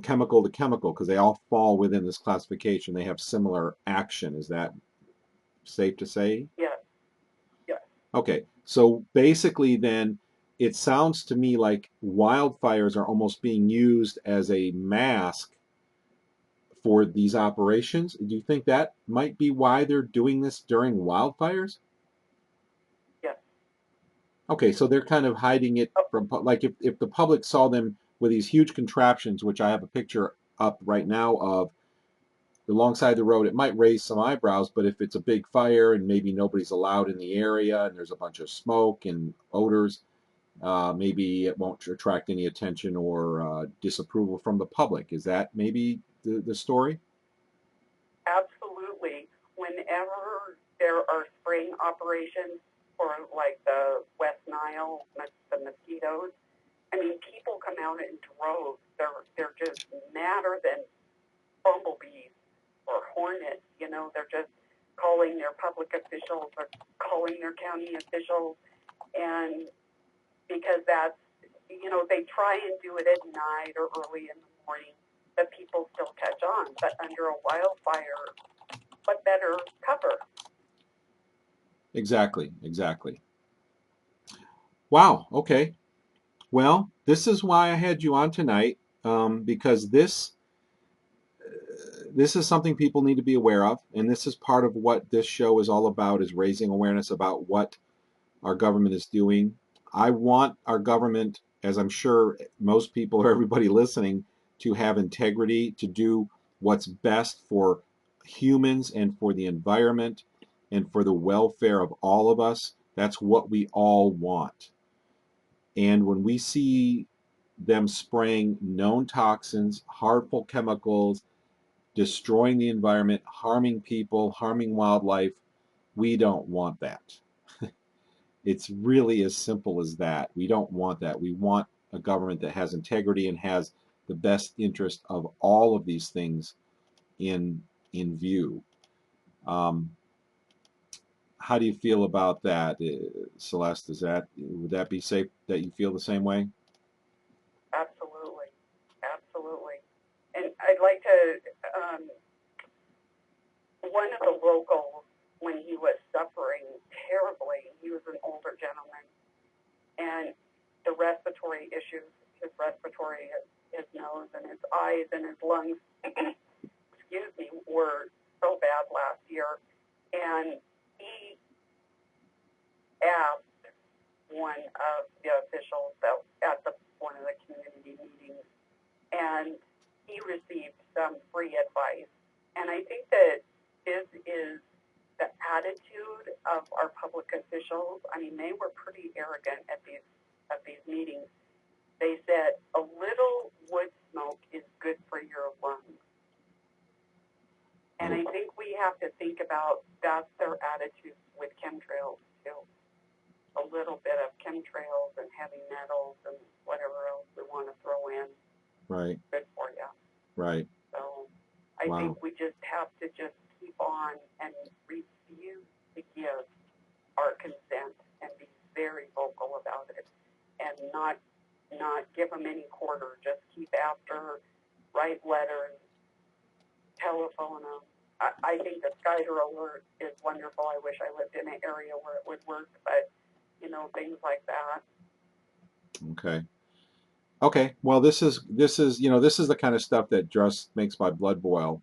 chemical to chemical because they all fall within this classification. They have similar action. Is that safe to say? Yes. Yes. Okay, so basically then it sounds to me like wildfires are almost being used as a mask for these operations. Do you think that might be why they're doing this during wildfires? Yes. Okay, so they're kind of hiding it from, like if the public saw them with these huge contraptions, which I have a picture up right now of alongside the road, it might raise some eyebrows, but if it's a big fire and maybe nobody's allowed in the area and there's a bunch of smoke and odors, maybe it won't attract any attention or disapproval from the public. Is that maybe the story? Absolutely. Whenever there are spraying operations for like the West Nile, the mosquitoes, I mean, people come out in droves. They're just madder than bumblebees or hornets. You know, they're just calling their public officials or calling their county officials, and because that's, you know, they try and do it at night or early in the morning, but people still catch on. But under a wildfire, what better cover? Exactly, exactly. Wow, okay. Well, this is why I had you on tonight, because this is something people need to be aware of, and this is part of what this show is all about, is raising awareness about what our government is doing. I want our government, as I'm sure most people or everybody listening, to have integrity, to do what's best for humans and for the environment and for the welfare of all of us. That's what we all want. And when we see them spraying known toxins, harmful chemicals, destroying the environment, harming people, harming wildlife, we don't want that. It's really as simple as that. We don't want that. We want a government that has integrity and has the best interest of all of these things in view. Um, how do you feel about that, Celeste? Would that be safe that you feel the same way? Absolutely, absolutely. And I'd like to, one of the locals, when he was suffering terribly, he was an older gentleman, and the respiratory issues, his respiratory, his nose and his eyes and his lungs, excuse me, were so bad last year. And he asked one of the officials at one of the community meetings, and he received some free advice. And I think that this is the attitude of our public officials. I mean, they were pretty arrogant at these meetings. They said a little wood smoke is good for your lungs. And I think we have to think about that's their attitude with chemtrails too. A little bit of chemtrails and heavy metals and whatever else we want to throw in. Right. Good for you. Right. So I think we just have to just keep on and refuse to give our consent and be very vocal about it, and not give them any quarter. Just keep after, write letters, telephone them. I think the Skyder alert is wonderful. I wish I lived in an area where it would work, but you know, things like that. Okay. Okay. Well, this is this is the kind of stuff that just makes my blood boil.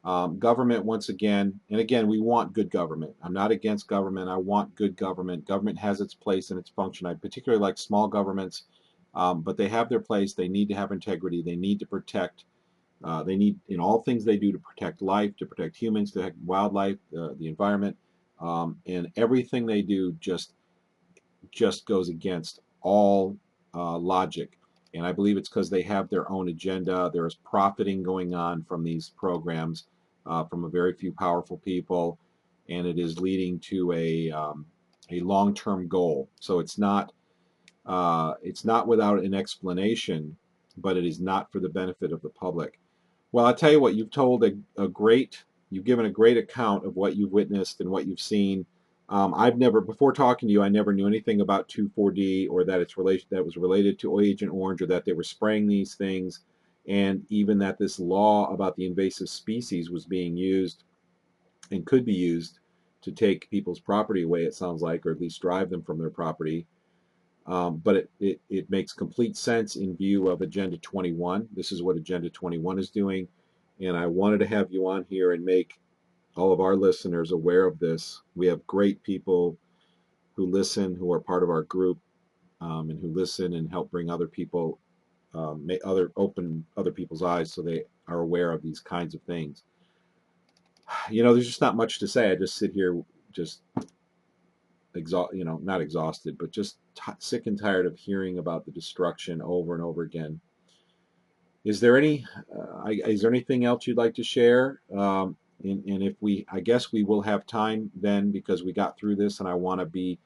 Government, once again, and again, we want good government. I'm not against government. I want good government. Government has its place and its function. I particularly like small governments, but they have their place. They need to have integrity. They need to protect. They need, in all things they do, to protect life, to protect humans, to protect wildlife, the environment, and everything they do just goes against all logic. And I believe it's because they have their own agenda. There is profiting going on from these programs, from a very few powerful people, and it is leading to a long-term goal. So it's not without an explanation, but it is not for the benefit of the public. Well, I'll tell you what, you've given a great account of what you've witnessed and what you've seen. Before talking to you, I never knew anything about 2,4-D, or that that it was related to Agent Orange, or that they were spraying these things, and even that this law about the invasive species was being used and could be used to take people's property away, it sounds like, or at least drive them from their property. But it makes complete sense in view of Agenda 21. This is what Agenda 21 is doing. And I wanted to have you on here and make all of our listeners aware of this. We have great people who listen, who are part of our group, and who listen and help bring other people, open other people's eyes so they are aware of these kinds of things. There's just not much to say. I just sit here just not exhausted, but just sick and tired of hearing about the destruction over and over again. Is there anything else you'd like to share? And if I guess we will have time then, because we got through this, and I want to be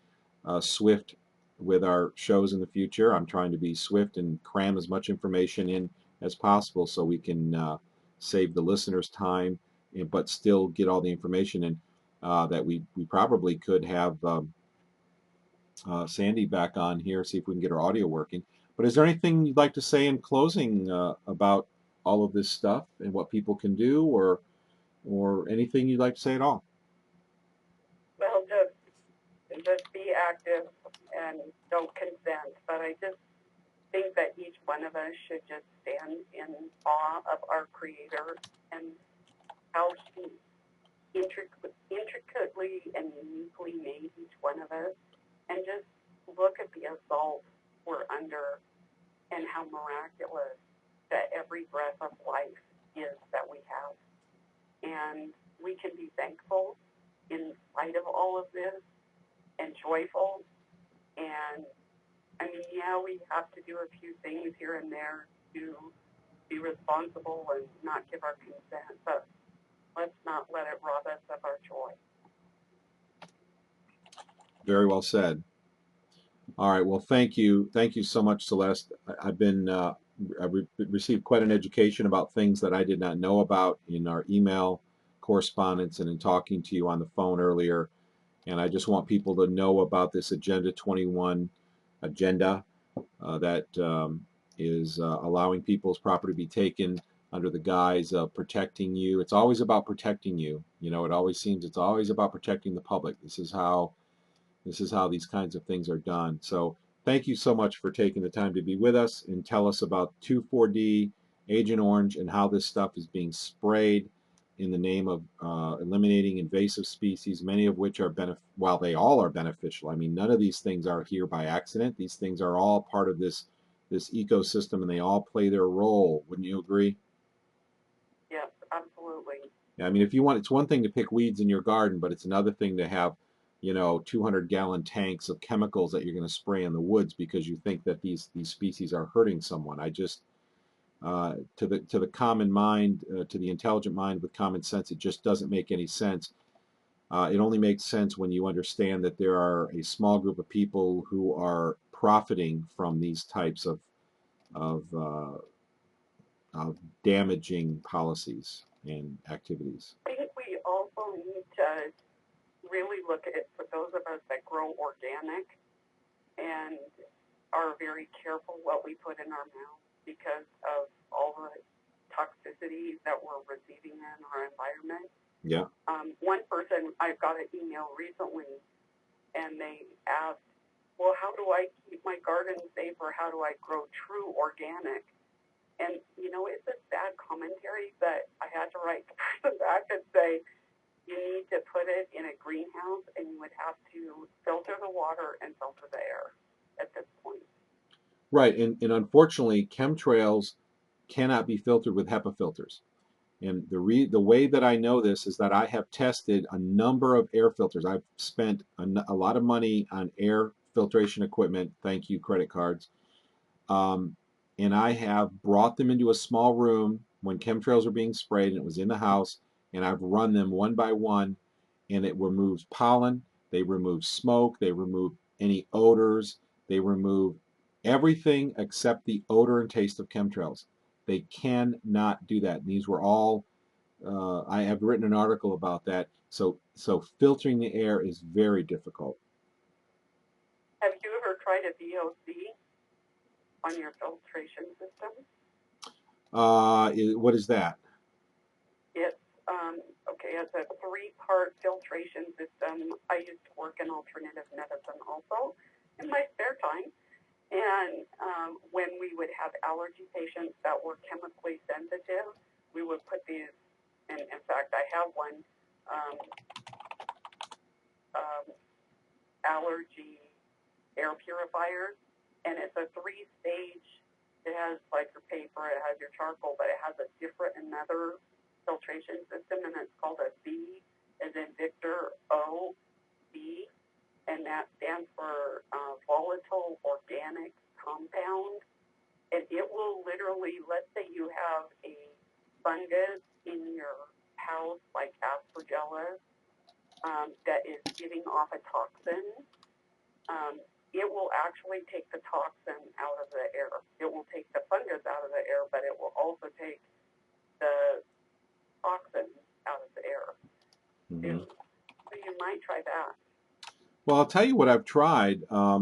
swift with our shows in the future. I'm trying to be swift and cram as much information in as possible so we can save the listeners time, but still get all the information in that we probably could have Sandi back on here, see if we can get her audio working. But is there anything you'd like to say in closing about all of this stuff and what people can do, or anything you'd like to say at all? Well, just be active and don't consent. But I just think that each one of us should just stand in awe of our Creator and how He intricately and uniquely made each one of us, and just look at the assault we're under and how miraculous that every breath of life is that we have. And we can be thankful in spite of all of this and joyful. And I mean, yeah, we have to do a few things here and there to be responsible and not give our consent, but let's not let it rob us of our joy. Very well said. All right. Well, thank you. Thank you so much, Celeste. I've received quite an education about things that I did not know about in our email correspondence and in talking to you on the phone earlier. And I just want people to know about this Agenda 21 agenda that is allowing people's property to be taken under the guise of protecting you. It's always about protecting you. You know, it always seems it's always about protecting the public. This is how these kinds of things are done. So thank you so much for taking the time to be with us and tell us about 2,4-D, Agent Orange, and how this stuff is being sprayed in the name of eliminating invasive species, many of which are while they all are beneficial. I mean, none of these things are here by accident. These things are all part of this ecosystem, and they all play their role. Wouldn't you agree? Yes, absolutely. Yeah, I mean, if you want, it's one thing to pick weeds in your garden, but it's another thing to have, 200-gallon tanks of chemicals that you're going to spray in the woods because you think that these species are hurting someone. I just, to the common mind, to the intelligent mind with common sense, it just doesn't make any sense. It only makes sense when you understand that there are a small group of people who are profiting from these types of, uh, of damaging policies and activities. I think we also need to really look at it for those of us that grow organic and are very careful what we put in our mouth because of all the toxicity that we're receiving in our environment. Yeah. One person, I've got an email recently, and they asked, well, how do I keep my garden safe, or how do I grow true organic? And, it's a sad commentary, but I had to write the person back and say, you need to put it in a greenhouse, and you would have to filter the water and filter the air at this point. Right, and unfortunately, chemtrails cannot be filtered with HEPA filters. And the way that I know this is that I have tested a number of air filters. I've spent a lot of money on air filtration equipment. Thank you, credit cards. And I have brought them into a small room when chemtrails were being sprayed, and it was in the house. And I've run them one by one, and it removes pollen. They remove smoke. They remove any odors. They remove everything except the odor and taste of chemtrails. They cannot do that. And these were all, I have written an article about that. So filtering the air is very difficult. Have you ever tried a VOC on your filtration system? What is that? It's, it's a 3-part filtration system. I used to work in alternative medicine also in my spare time. And when we would have allergy patients that were chemically sensitive, we would put these, and in fact, I have one, allergy air purifiers, and it's a 3-stage. It has like your paper, it has your charcoal, but it has another filtration system, and it's called a V, as in Victor, O, B, and that stands for volatile organic compound. And it will literally, let's say you have a fungus in your house, like aspergillus, that is giving off a toxin. It will actually take the toxin out of the air. It will take the fungus out of the air, but it will also take the toxin out of the air too. So you might try that. Well, I'll tell you what I've tried. Let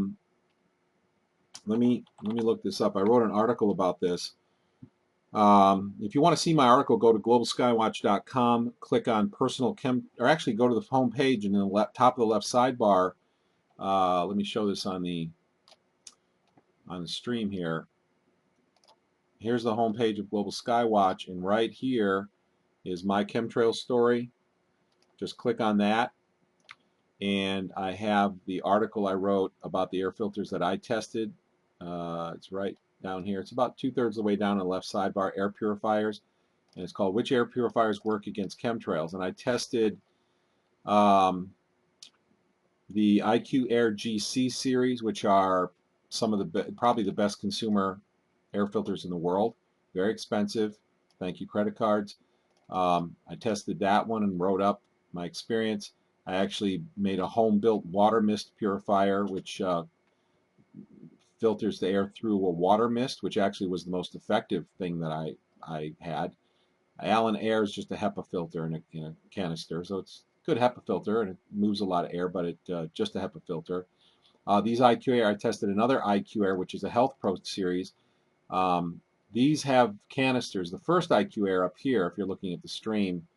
me look this up. I wrote an article about this. If you want to see my article, go to globalskywatch.com, click on personal chem, or actually go to the home page and in the top of the left sidebar. Let me show this on the stream here. Here's the home page of Global Skywatch, and right here is my chemtrail story. Just click on that, and I have the article I wrote about the air filters that I tested. It's right down here. It's about 2/3 of the way down on the left sidebar, air purifiers. And it's called Which Air Purifiers Work Against Chemtrails. And I tested the IQ Air GC series, which are some of the probably the best consumer air filters in the world. Very expensive. Thank you, credit cards. I tested that one and wrote up my experience. I actually made a home-built water mist purifier, which filters the air through a water mist, which actually was the most effective thing that I had. Allen Air is just a HEPA filter in a canister, so it's a good HEPA filter and it moves a lot of air, but it just a HEPA filter. These IQ Air, I tested another IQ Air, which is a Health Pro series. These have canisters. The first IQ Air up here, if you're looking at the stream,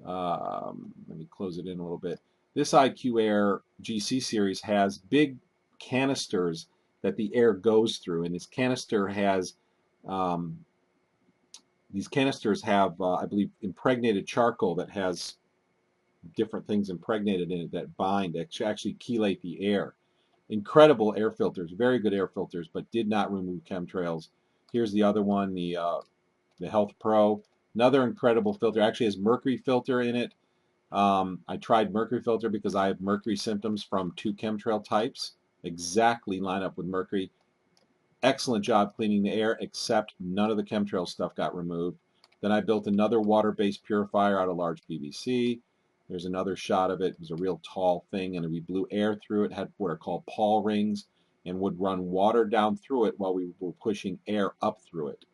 let me close it in a little bit. This IQ Air GC series has big canisters that the air goes through, and this canister has these canisters have, I believe, impregnated charcoal that has different things impregnated in it that bind, that actually chelate the air. Incredible air filters, very good air filters, but did not remove chemtrails. Here's the other one, the Health Pro. Another incredible filter. Actually has mercury filter in it. I tried mercury filter because I have mercury symptoms from 2 chemtrail types. Exactly line up with mercury. Excellent job cleaning the air, except none of the chemtrail stuff got removed. Then I built another water-based purifier out of large PVC. There's another shot of it. It was a real tall thing, and we blew air through it. It had what are called Paul rings, and would run water down through it while we were pushing air up through it.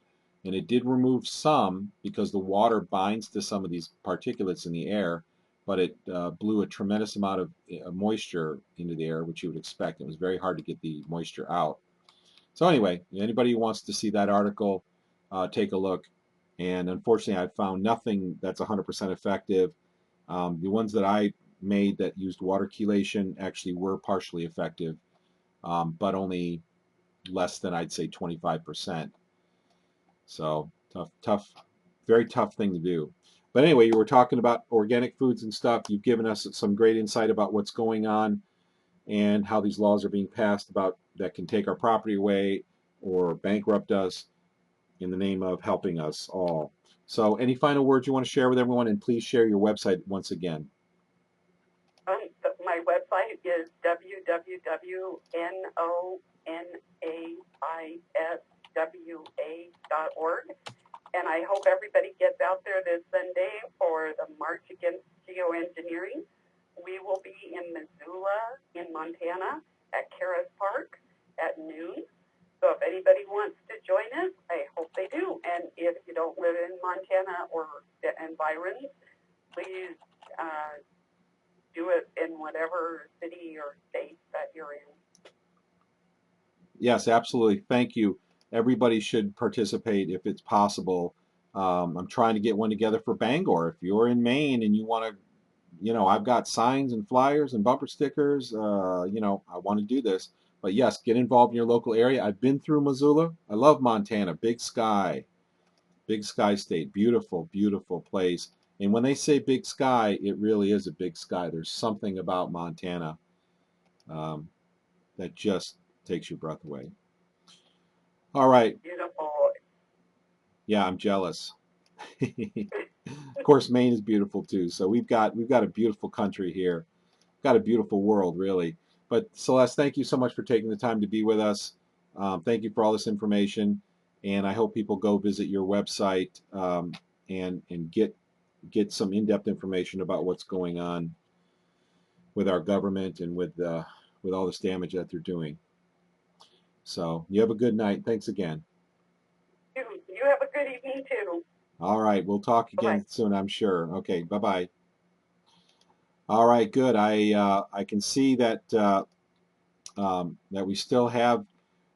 And it did remove some because the water binds to some of these particulates in the air, but it blew a tremendous amount of moisture into the air, which you would expect. It was very hard to get the moisture out. So anyway, anybody who wants to see that article, take a look. And unfortunately, I found nothing that's 100% effective. The ones that I made that used water chelation actually were partially effective, but only less than, I'd say, 25%. So tough, very tough thing to do. But anyway, you were talking about organic foods and stuff. You've given us some great insight about what's going on and how these laws are being passed about that can take our property away or bankrupt us in the name of helping us all. So any final words you want to share with everyone, and please share your website once again. My website is www.nonaiswa.org, and I hope everybody gets out there this Sunday for the March Against Geoengineering. We will be in Missoula, in Montana, at Karas Park at noon. So if anybody wants to join us, I hope they do. And if you don't live in Montana or the environs, please do it in whatever city or state that you're in. Yes, absolutely. Thank you. Everybody should participate if it's possible. I'm trying to get one together for Bangor. If you're in Maine and you want to, I've got signs and flyers and bumper stickers. I want to do this. But yes, get involved in your local area. I've been through Missoula. I love Montana. Big sky state. Beautiful, beautiful place. And when they say big sky, it really is a big sky. There's something about Montana that just takes your breath away. All right. Beautiful. Yeah, I'm jealous. Of course, Maine is beautiful too. So we've got a beautiful country here. Got a beautiful world, really. But Celeste, thank you so much for taking the time to be with us. Thank you for all this information, and I hope people go visit your website and get some in-depth information about what's going on with our government and with all this damage that they're doing. So you have a good night. Thanks again. You have a good evening too. All right, we'll talk again soon, I'm sure. Okay, bye-bye. All right, good. I can see that that we still have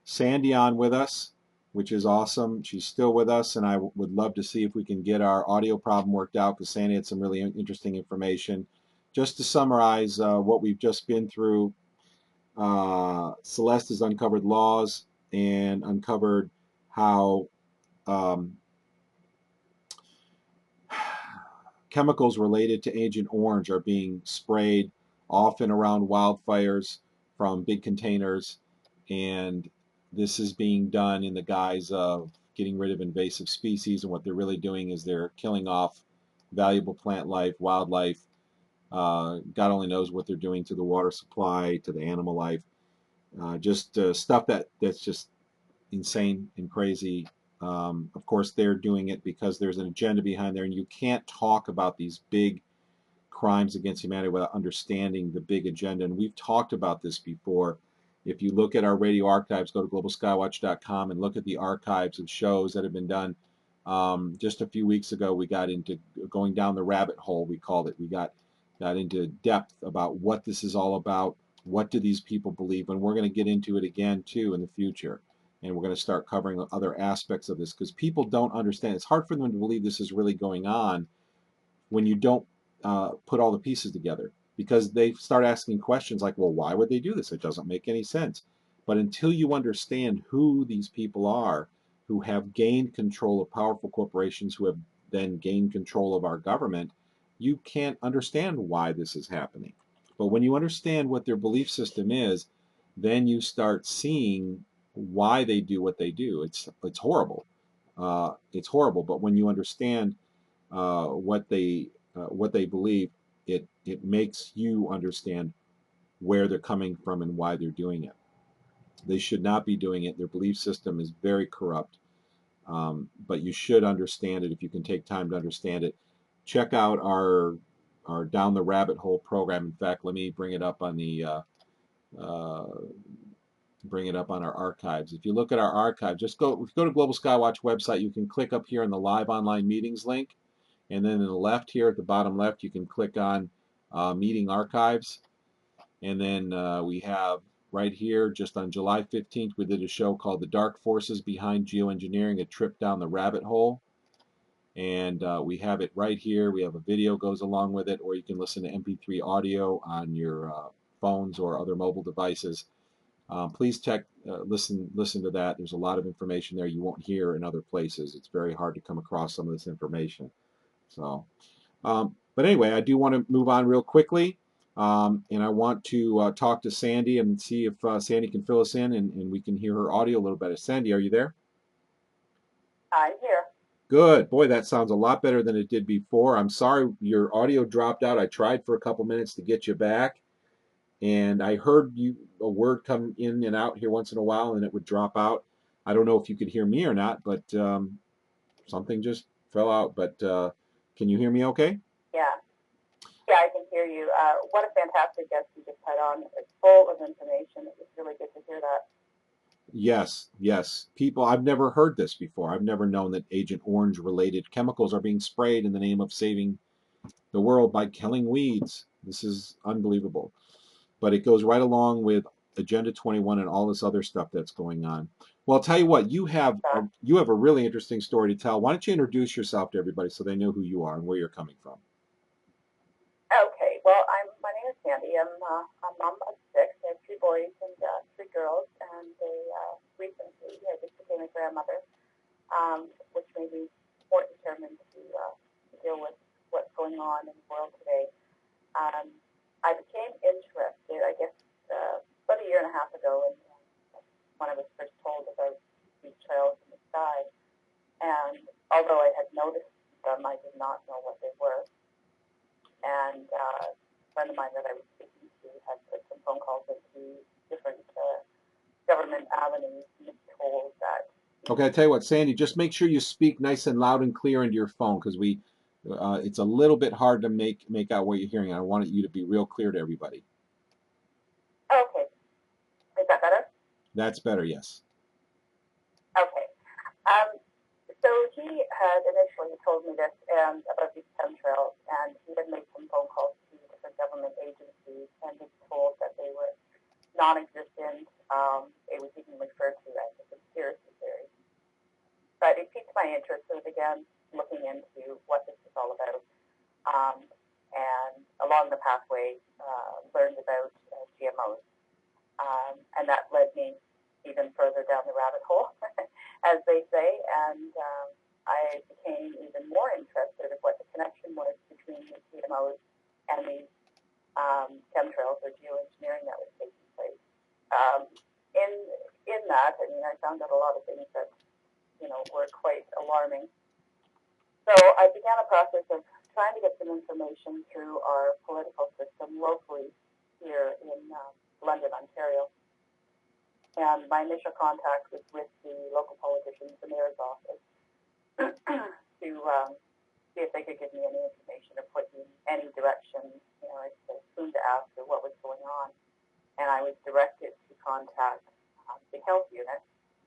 Sandi on with us, which is awesome. She's still with us, and I would love to see if we can get our audio problem worked out, because Sandi had some really interesting information. Just to summarize what we've just been through, Celeste has uncovered laws and uncovered how chemicals related to Agent Orange are being sprayed often around wildfires from big containers, and this is being done in the guise of getting rid of invasive species, and what they're really doing is they're killing off valuable plant life, wildlife. God only knows what they're doing to the water supply, to the animal life. Just stuff that's just insane and crazy. Of course, they're doing it because there's an agenda behind there, and you can't talk about these big crimes against humanity without understanding the big agenda. And we've talked about this before. If you look at our radio archives, go to globalskywatch.com and look at the archives of shows that have been done. Just a few weeks ago, we got into going down the rabbit hole, we called it. We got into depth about what this is all about. What do these people believe? And we're going to get into it again, too, in the future. And we're going to start covering other aspects of this, because people don't understand. It's hard for them to believe this is really going on when you don't put all the pieces together, because they start asking questions like, well, why would they do this? It doesn't make any sense. But until you understand who these people are, who have gained control of powerful corporations, who have then gained control of our government, you can't understand why this is happening. But when you understand what their belief system is, then you start seeing why they do what they do. It's horrible. It's horrible. But when you understand what they believe, it makes you understand where they're coming from and why they're doing it. They should not be doing it. Their belief system is very corrupt, but you should understand it if you can take time to understand it. Check out our Down the Rabbit Hole program. In fact, let me bring it up on the uh, bring it up on our archives. If you look at our archive, just go to Global Skywatch website. You can click up here on the live online meetings link. And then in the left here at the bottom left, you can click on meeting archives. And then we have right here, just on July 15th, we did a show called The Dark Forces Behind Geoengineering, a trip down the rabbit hole. And we have it right here. We have a video goes along with it, or you can listen to MP3 audio on your phones or other mobile devices. Please listen to that. There's a lot of information there you won't hear in other places. It's very hard to come across some of this information. So, but anyway, I do want to move on real quickly, and I want to talk to Sandi and see if Sandi can fill us in, and we can hear her audio a little better. Sandi, are you there? I'm here. Good. Boy, that sounds a lot better than it did before. I'm sorry your audio dropped out. I tried for a couple minutes to get you back, and I heard a word come in and out here once in a while, and it would drop out. I don't know if you could hear me or not, but something just fell out. But can you hear me okay? Yeah. Yeah, I can hear you. What a fantastic guest you just had on. It's full of information. It was really good to hear that. Yes, yes. People, I've never heard this before. I've never known that Agent Orange related chemicals are being sprayed in the name of saving the world by killing weeds. This is unbelievable. But it goes right along with Agenda 21 and all this other stuff that's going on. Well, I'll tell you what, you have a really interesting story to tell. Why don't you introduce yourself to everybody so they know who you are and where you're coming from? Okay, well, my name is Sandi. I'm a mom of 6. I have 2 boys and 3 girls, and they recently I just became a grandmother, which made me more determined to deal with what's going on in the world today. I became interested, I guess, about a year and a half ago, when I was first told about these trails in the sky. And although I had noticed them, I did not know what they were. And a friend of mine that I was speaking to had put some phone calls into different government avenues and was told that. Okay, I tell you what, Sandi, just make sure you speak nice and loud and clear into your phone, because it's a little bit hard to make out what you're hearing. I want you to be real clear to everybody. Okay, is that better? That's better, yes. Okay. So he had initially told me this about these chemtrails, and he had made some phone calls to different government agencies and was told that they were non-existent. It was even referred to as a conspiracy theory. But it piqued my interest, so I began looking into what this was all about. And along the pathway, learned about GMOs. And that led me even further down the rabbit hole, as they say, and I became even more interested in what the connection was between the GMOs and these chemtrails or geoengineering that was taking place. In that, I mean, I found out a lot of things that, were quite alarming. So I began a process of trying to get some information through our political system locally here in London, Ontario. And my initial contact was with the local politicians, the mayor's office, to see if they could give me any information or put me in any direction, as to whom to ask or what was going on. And I was directed to contact the health unit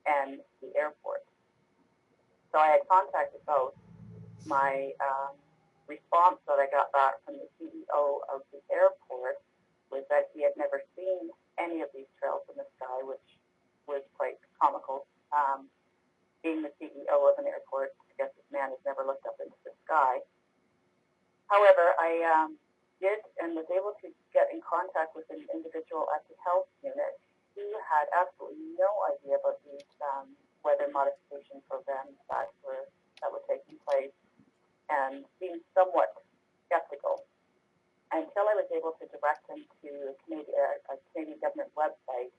and the airport. So I had contacted both. My response that I got back from the CEO of the airport was that he had never seen any of these trails in the sky, which was quite comical. Being the CEO of an airport, I guess this man has never looked up into the sky. However, I did and was able to get in contact with an individual at the health unit who had absolutely no idea about these weather modification programs that were taking place, and seemed somewhat skeptical until I was able to direct him to a Canadian government website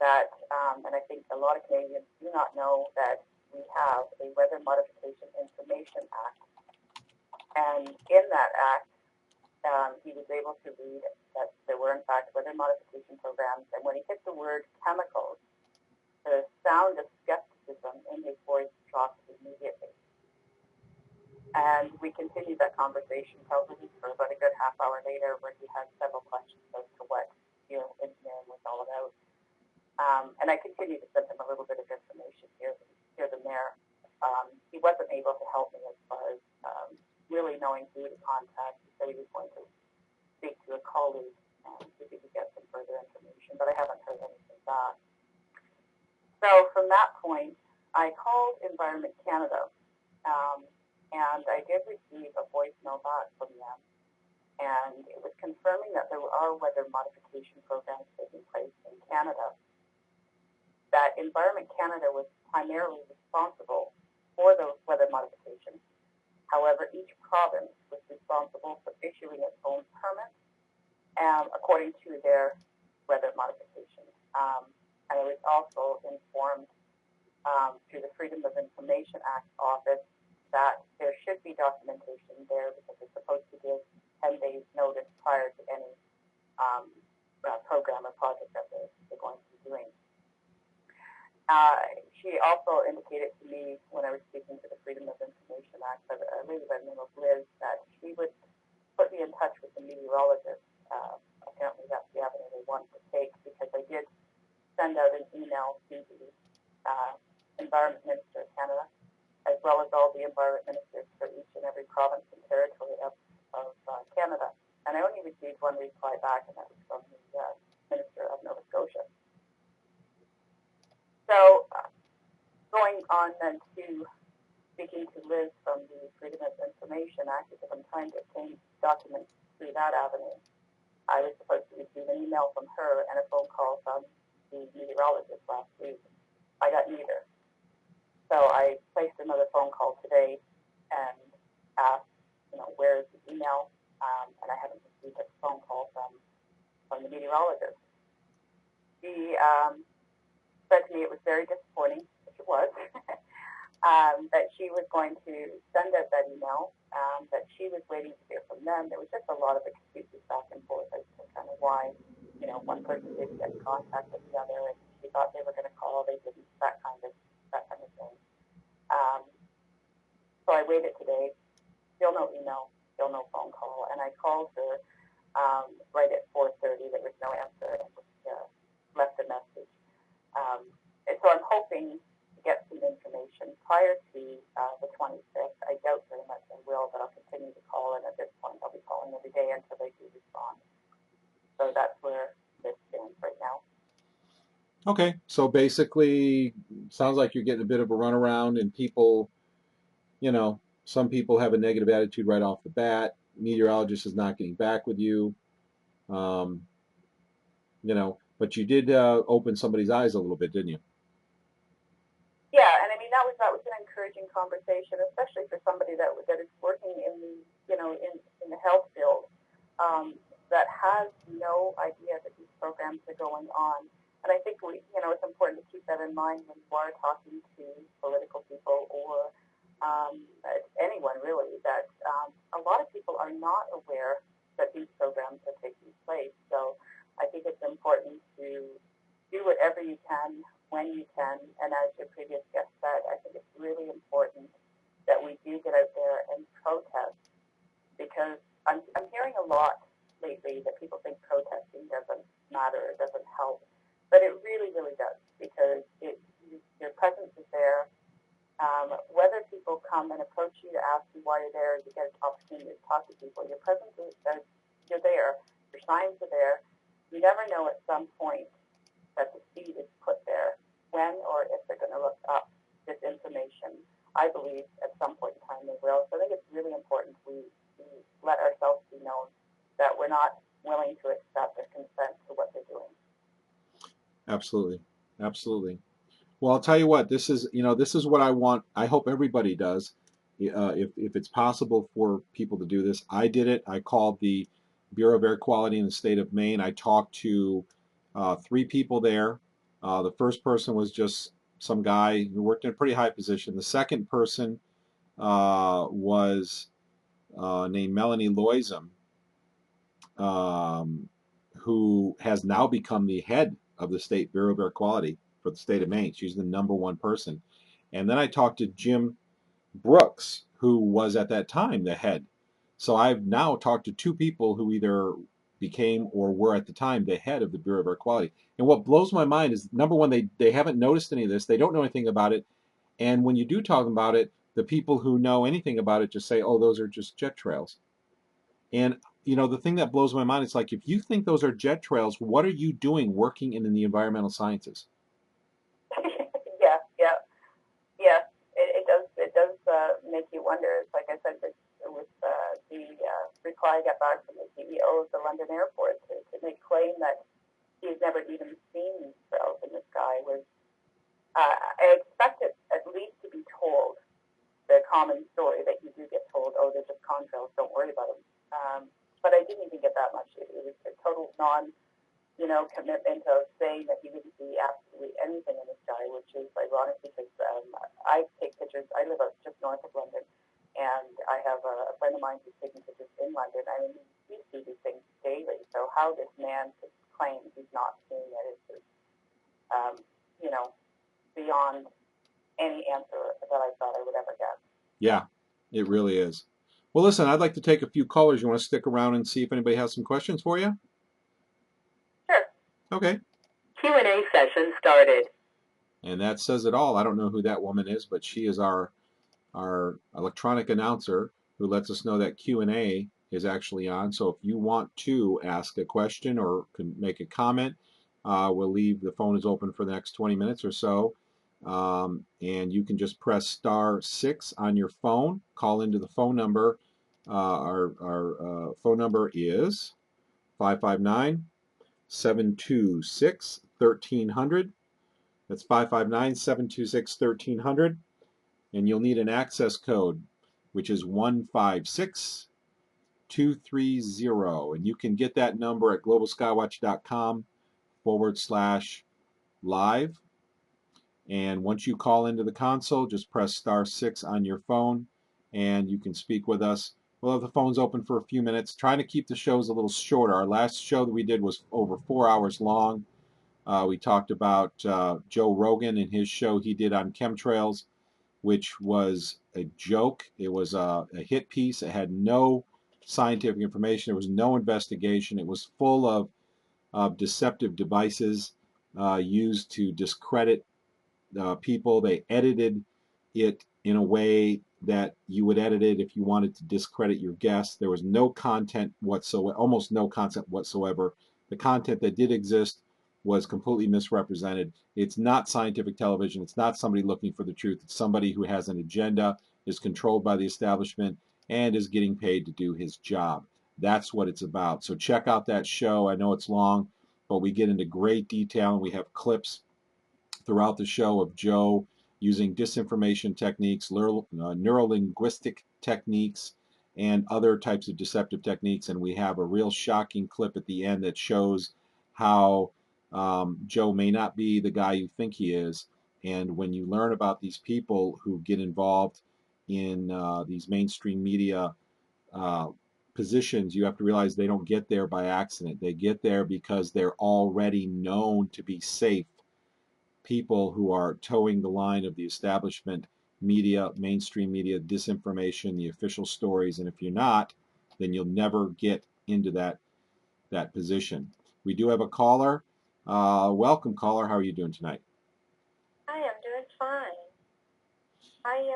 that, and I think a lot of Canadians do not know that we have a Weather Modification Information Act. And in that act, he was able to read that there were, in fact, weather modification programs. And when he hit the word chemicals, the sound of skepticism in his voice dropped immediately. And we continued that conversation probably for about a good half hour later, where he had several questions as to what engineering was all about. And I continued to send him a little bit of information here and there. He wasn't able to help me as far as really knowing who to contact. He said he was going to speak to a colleague and see if he could get some further information, but I haven't heard anything back. So from that point, I called Environment Canada, and I did receive a voicemail back from them, and it was confirming that there are weather modification programs taking place in Canada, that Environment Canada was primarily responsible for those weather modifications. However, each province was responsible for issuing its own permits according to their weather modifications. And I was also informed through the Freedom of Information Act office that there should be documentation there, because it's supposed to give 10 days notice prior to any program or project that they're going to be doing. She also indicated to me when I was speaking to the Freedom of Information Act, a lady by the name of Liz, that she would put me in touch with the meteorologist. Apparently that's the avenue they wanted to take, because I did send out an email to the Environment Minister of Canada, as well as all the environment ministers for each and every province and territory of Canada. And I only received one reply back, and that was from the Minister of Nova Scotia. So going on then to speaking to Liz from the Freedom of Information Act, because I'm trying to obtain documents through that avenue, I was supposed to receive an email from her and a phone call from the meteorologist last week. I got neither. So I placed another phone call today and asked, where is the email? And I haven't received a phone call from the meteorologist. She said to me it was very disappointing, which it was, that she was going to send out that email, that she was waiting to hear from them. There was just a lot of excuses back and forth as to kind of why, one person didn't get in contact with the other, and she thought they were going to call, they didn't, that kind of thing. So I waited today, still no email, still no phone call, and I called her right at 4:30. There was no answer, and just left a message hoping to get some information prior to the 25th. I doubt very much I will, but I'll continue to call, and at this point I'll be calling every day until they do respond. So that's where this stands right now. Okay, so basically, sounds like you're getting a bit of a runaround, and people, you know, some people have a negative attitude right off the bat. Meteorologist is not getting back with you, um, you know, but you did open somebody's eyes a little bit, didn't you? Yeah, and I mean that was an encouraging conversation, especially for somebody that is working in the in the health field, that has no idea that these programs are going on. And I think it's important to keep that in mind when you are talking to political people or anyone really, that a lot of people are not aware that these programs are taking place. So I think it's important to do whatever you can when you can. And as your previous guest said, I think it's really important that we do get out there and protest, because I'm hearing a lot lately that people think protesting doesn't matter, it doesn't help. But it really, really does, because your presence is there. Whether people come and approach you to ask you why you're there, you get an opportunity to talk to people, your presence is there, you're there, your signs are there. You never know at some point that the seed is put there, when or if they're going to look up this information. I believe at some point in time they will. So I think it's really important we let ourselves be known that we're not willing to accept or consent to what they're doing. Absolutely, absolutely. Well, I'll tell you what, this is what I want. I hope everybody does. If it's possible for people to do this, I did it. I called the Bureau of Air Quality in the state of Maine. I talked to 3 people there. The first person was just some guy who worked in a pretty high position. The second person was named Melanie Loisem, who has now become the head of the State Bureau of Air Quality for the state of Maine. She's the #1 person. And then I talked to Jim Brooks, who was at that time the head. So I've now talked to 2 people who either became or were at the time the head of the Bureau of Air Quality. And what blows my mind is, #1, they haven't noticed any of this. They don't know anything about it. And when you do talk about it, the people who know anything about it just say, oh, those are just jet trails. And the thing that blows my mind is, like, if you think those are jet trails, what are you doing working in the environmental sciences? Yeah. It does make you wonder. It's like I said, with the reply I got back from the CEO of the London airport to make claim that he's never even seen these trails in the sky was. I expected at least to be told the common story that you do get told, oh, they're just contrails, don't worry about them. But I didn't even get that much. It was a total commitment of saying that he didn't see absolutely anything in the sky, which is ironic because I take pictures. I live up just north of London, and I have a friend of mine who's taking pictures in London. I mean, we see these things daily. So how this man could claim he's not seeing it is just, beyond any answer that I thought I would ever get. Yeah, it really is. Well, listen, I'd like to take a few callers. You want to stick around and see if anybody has some questions for you? Sure. Okay. Q&A session started. And that says it all. I don't know who that woman is, but she is our electronic announcer who lets us know that Q&A is actually on. So if you want to ask a question or can make a comment, we'll leave. The phone is open for the next 20 minutes or so. And you can just press *6 on your phone, call into the phone number. Our phone number is 559-726-1300. That's 559-726-1300. And you'll need an access code, which is 156230. And you can get that number at globalskywatch.com/live. And once you call into the console, just press *6 on your phone and you can speak with us. We'll have the phones open for a few minutes, trying to keep the shows a little shorter. Our last show that we did was over 4 hours long. We talked about Joe Rogan and his show he did on chemtrails, which was a joke. It was a hit piece. It had no scientific information. There was no investigation. It was full of deceptive devices used to discredit people. They edited it in a way that you would edit it if you wanted to discredit your guest. There was no content whatsoever, almost no content whatsoever. The content that did exist was completely misrepresented. It's not scientific television. It's not somebody looking for the truth. It's somebody who has an agenda, is controlled by the establishment, and is getting paid to do his job. That's what it's about. So check out that show. I know it's long, but we get into great detail, and we have clips throughout the show of Joe using disinformation techniques, neurolinguistic techniques, and other types of deceptive techniques. And we have a real shocking clip at the end that shows how Joe may not be the guy you think he is. And when you learn about these people who get involved in these mainstream media uh, positions, you have to realize they don't get there by accident. They get there because they're already known to be safe people who are towing the line of the establishment media, mainstream media, disinformation, the official stories. And if you're not, then you'll never get into that position. We do have a caller. Welcome, caller. How are you doing tonight? Hi, I'm doing fine. I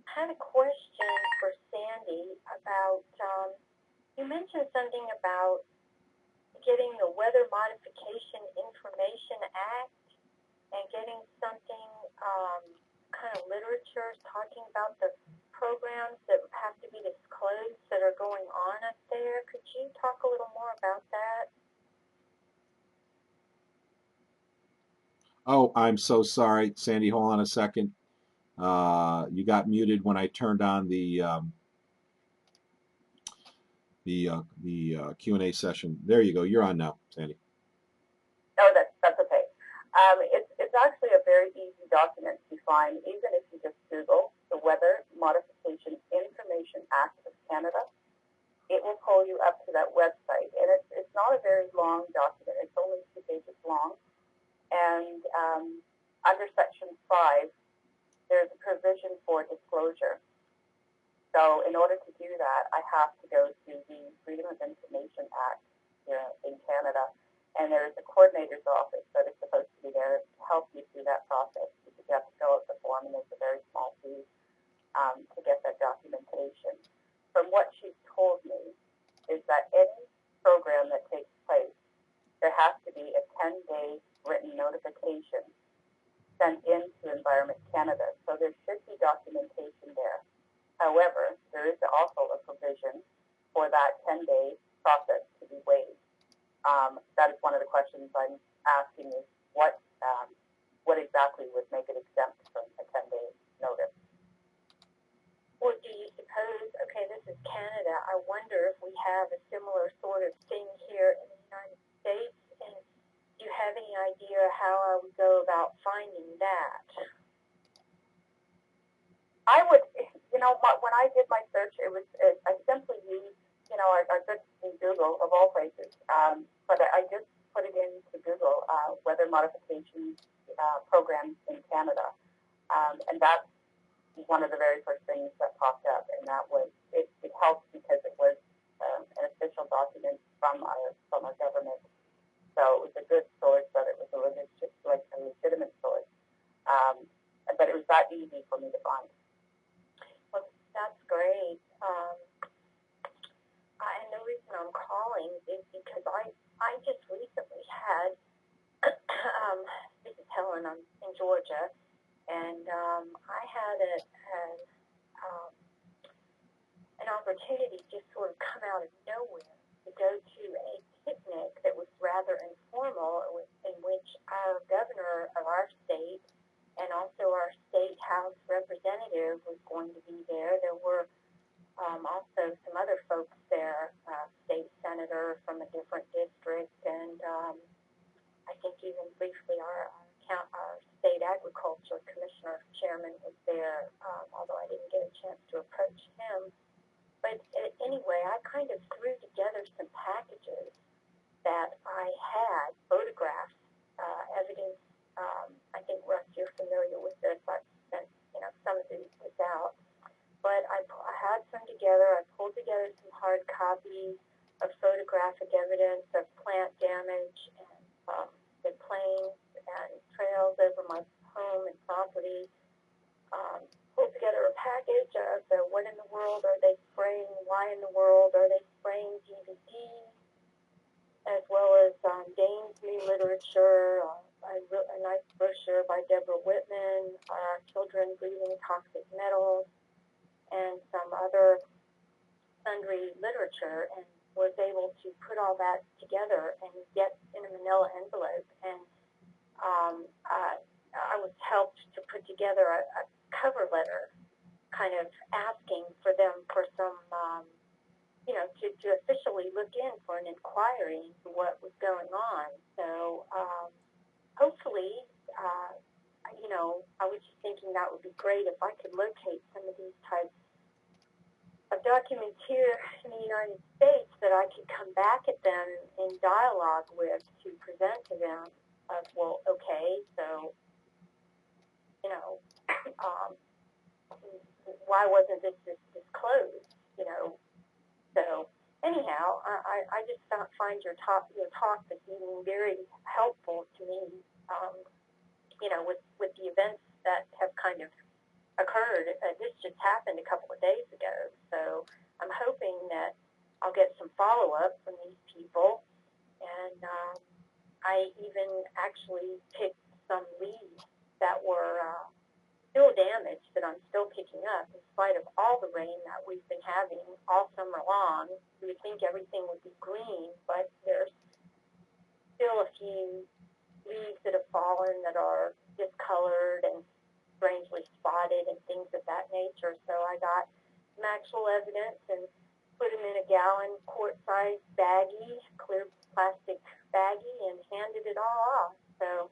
had a question for Sandi about, you mentioned something about getting the Weather Modification Information Act and getting something, kind of literature talking about the programs that have to be disclosed that are going on up there. Could you talk a little more about that? Oh, I'm so sorry, Sandi. Hold on a second. You got muted when I turned on the Q&A session. There you go. You're on now, Sandi. Oh, that's okay. It's actually a very easy document to find, even if you just Google the Weather Modification Information Act of Canada. It will pull you up to that website, and it's not a very long document. It's only 2 pages long, and under Section 5, there's a provision for disclosure. So in order to do that, I have to go to the Freedom of Information Act here in Canada, and there's a coordinator's office that is supposed to be there to help you through that process, because you have to fill out the form, and there's a very small fee to get that documentation. From what she's told me is that any program that takes place, there has to be a 10-day written notification sent into Environment Canada. So there should be documentation there. However, there is also a provision for that 10-day process to be waived. That is one of the questions I'm asking is what exactly would make it exempt from a 10-day notice? Or do you suppose, okay, this is Canada, I wonder if we have a similar sort of thing here in the United States, and do you have any idea how I would go about finding that? I would, when I did my search, I simply used, I searched in Google, of all places, but I just put it into Google, weather modification programs in Canada, and that's one of the very first things that popped up, and that was, it helped because it was an official document from our government, so it was a good source, but it was a legitimate source, but it was that easy for me to find. Well, that's great. And the reason I'm calling is because I just recently had, this is Helen, I'm in Georgia, and I had an opportunity just sort of come out of nowhere to go to a picnic that was rather informal, in which our governor of our state and also our state house representative was going to be there. There were also some other folks there, state senator from a different district, and I think even briefly our state agriculture commissioner chairman was there, although I didn't get a chance to approach him. But anyway, I kind of threw together some packages that I had, photographs, evidence. I think, Russ, you're familiar with this. I've sent some of this out. But I had some together. I pulled together some hard copies of photographic evidence of plant damage and the plains and trails over my home and property. property, pull together a package of the what in the world are they spraying, why in the world are they spraying DVD, as well as Dane's new literature, a nice brochure by Deborah Whitman, Our Children Breathing Toxic Metals, and some other sundry literature, and was able to put all that together and get in a manila envelope. And I was helped to put together a cover letter, kind of asking for them for some, to officially look in for an inquiry into what was going on. So hopefully, I was just thinking that would be great if I could locate some of these types of documents here in the United States that I could come back at them in dialogue with to present to them of, well, okay, so, why wasn't this disclosed, So anyhow, I just find your talk this evening very helpful to me, with the events that have kind of occurred. This just happened a couple of days ago, so I'm hoping that I'll get some follow-up from these people, and I even actually picked some leads that were still damaged that I'm still picking up in spite of all the rain that we've been having all summer long. You would think everything would be green, but there's still a few leaves that have fallen that are discolored and strangely spotted and things of that nature. So I got some actual evidence and put them in a gallon quart-sized baggie, clear plastic baggie, and handed it all off. So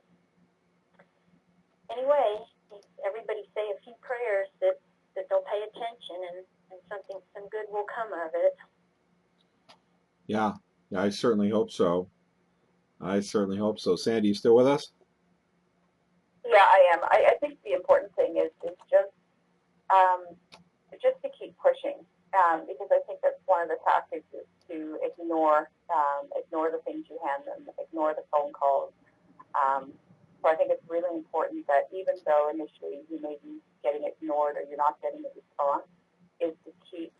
anyway, everybody say a few prayers that they'll pay attention and some good will come of it. Yeah, I certainly hope so. I certainly hope so. Sandy, you still with us? Yeah, I am. I think the important thing is just to keep pushing, because I think that's one of the tactics is to ignore the things you hand them, ignore the phone calls. So I think it's really important that even though initially you may be getting ignored or you're not getting a response, is to keep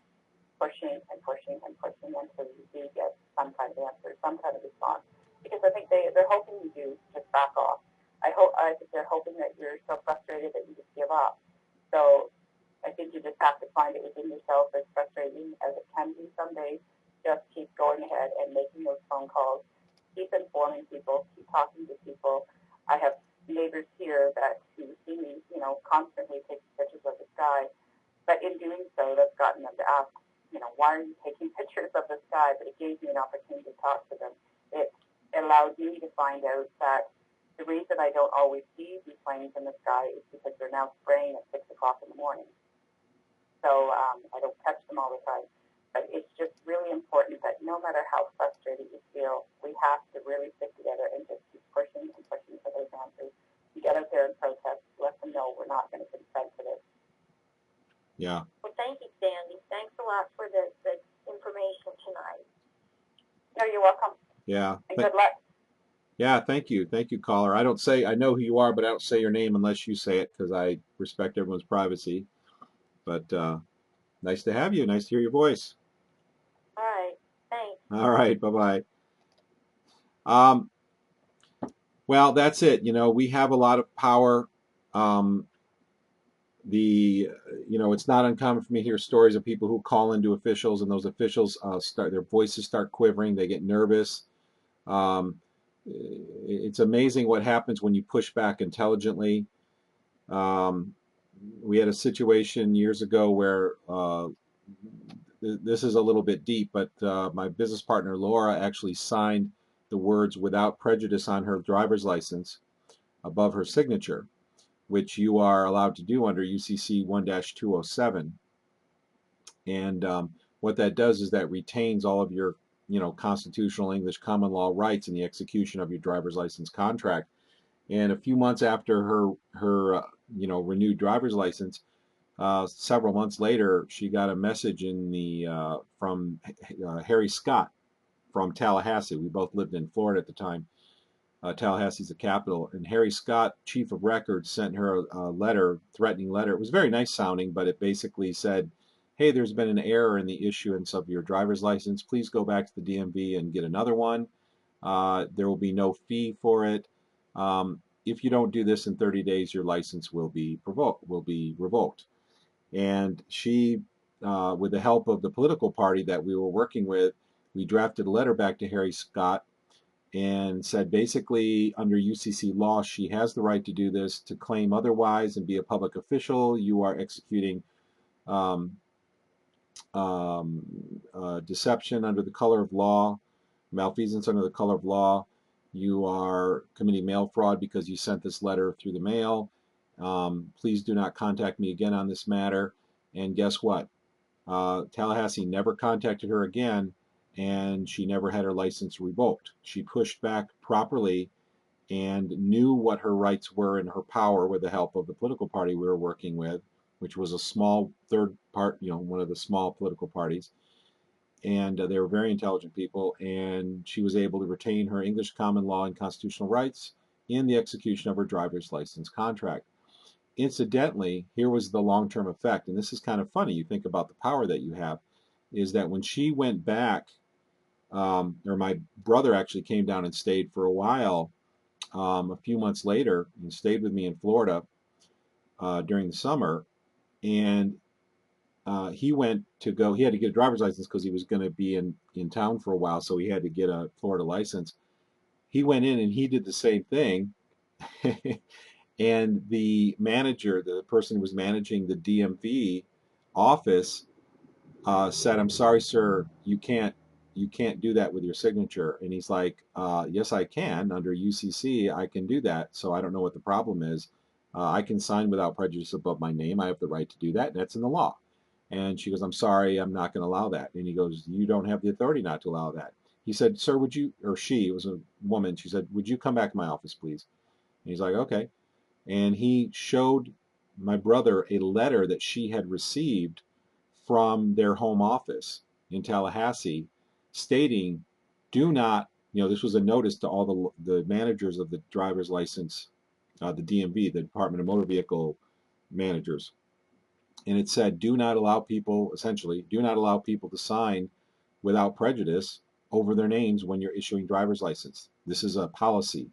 pushing and pushing and pushing until you do get some kind of answer, some kind of response. Because I think they're hoping you do just back off. I think they're hoping that you're so frustrated that you just give up. So I think you just have to find it within yourself, as frustrating as it can be some days. Just keep going ahead and making those phone calls. Keep informing people. Keep talking to people. I have neighbors here who see me, constantly taking pictures of the sky. But in doing so, that's gotten them to ask, why are you taking pictures of the sky? But it gave me an opportunity to talk to them. It allowed me to find out that the reason I don't always see these planes in the sky is because they're now spraying at 6 o'clock in the morning. So I don't catch them all the time. But it's just really important that no matter how frustrated you feel, we have to really stick together and just keep pushing and pushing for those answers. You get out there and protest, let them know we're not going to consent to this. Yeah. Well, thank you, Sandy. Thanks a lot for the information tonight. No, you're welcome. Yeah. And good luck. Yeah, thank you. Thank you, caller. I know who you are, but I don't say your name unless you say it because I respect everyone's privacy. But nice to have you. Nice to hear your voice. All right. Thanks. All right. Bye-bye. Well, that's it. We have a lot of power. It's not uncommon for me to hear stories of people who call into officials, and those officials their voices start quivering. They get nervous. It's amazing what happens when you push back intelligently. We had a situation years ago where this is a little bit deep, but my business partner Laura actually signed the words "without prejudice" on her driver's license above her signature, which you are allowed to do under UCC 1-207. And what that does is that retains all of your, constitutional English common law rights in the execution of your driver's license contract. And a few months after her renewed driver's license, several months later, she got a message from Harry Scott from Tallahassee. We both lived in Florida at the time. Tallahassee's the capital, and Harry Scott, chief of records, sent her a letter, threatening letter. It was very nice sounding, but it basically said, hey, there's been an error in the issuance of your driver's license. Please go back to the DMV and get another one. There will be no fee for it. If you don't do this in 30 days, your license will be revoked. And she, with the help of the political party that we were working with, we drafted a letter back to Harry Scott and said basically under UCC law she has the right to do this. To claim otherwise and be a public official, you are executing deception under the color of law, malfeasance under the color of law. You are committing mail fraud because you sent this letter through the mail. Please do not contact me again on this matter. And guess what? Tallahassee never contacted her again, and she never had her license revoked. She pushed back properly and knew what her rights were and her power with the help of the political party we were working with, which was a small third part, one of the small political parties. And they were very intelligent people, and she was able to retain her English common law and constitutional rights in the execution of her driver's license contract. Incidentally, here was the long-term effect, and this is kind of funny. You think about the power that you have, is that when she went back, or my brother actually came down and stayed for a while, a few months later, and stayed with me in Florida during the summer, and he had to get a driver's license because he was going to be in town for a while, so he had to get a Florida license. He went in and he did the same thing. And the manager, the person who was managing the DMV office, said, "I'm sorry, sir, you can't do that with your signature." And he's like, "Yes, I can. Under UCC, I can do that. So I don't know what the problem is. I can sign without prejudice above my name. I have the right to do that. And that's in the law." And she goes, "I'm sorry, I'm not going to allow that." And he goes, "You don't have the authority not to allow that." He said, "Sir, would you," or she, it was a woman, she said, "Would you come back to my office, please?" And he's like, "Okay." And he showed my brother a letter that she had received from their home office in Tallahassee stating, do not, this was a notice to all the managers of the driver's license, the DMV, the Department of Motor Vehicle managers. And it said, do not allow people, essentially, do not allow people to sign without prejudice over their names when you're issuing driver's license. This is a policy.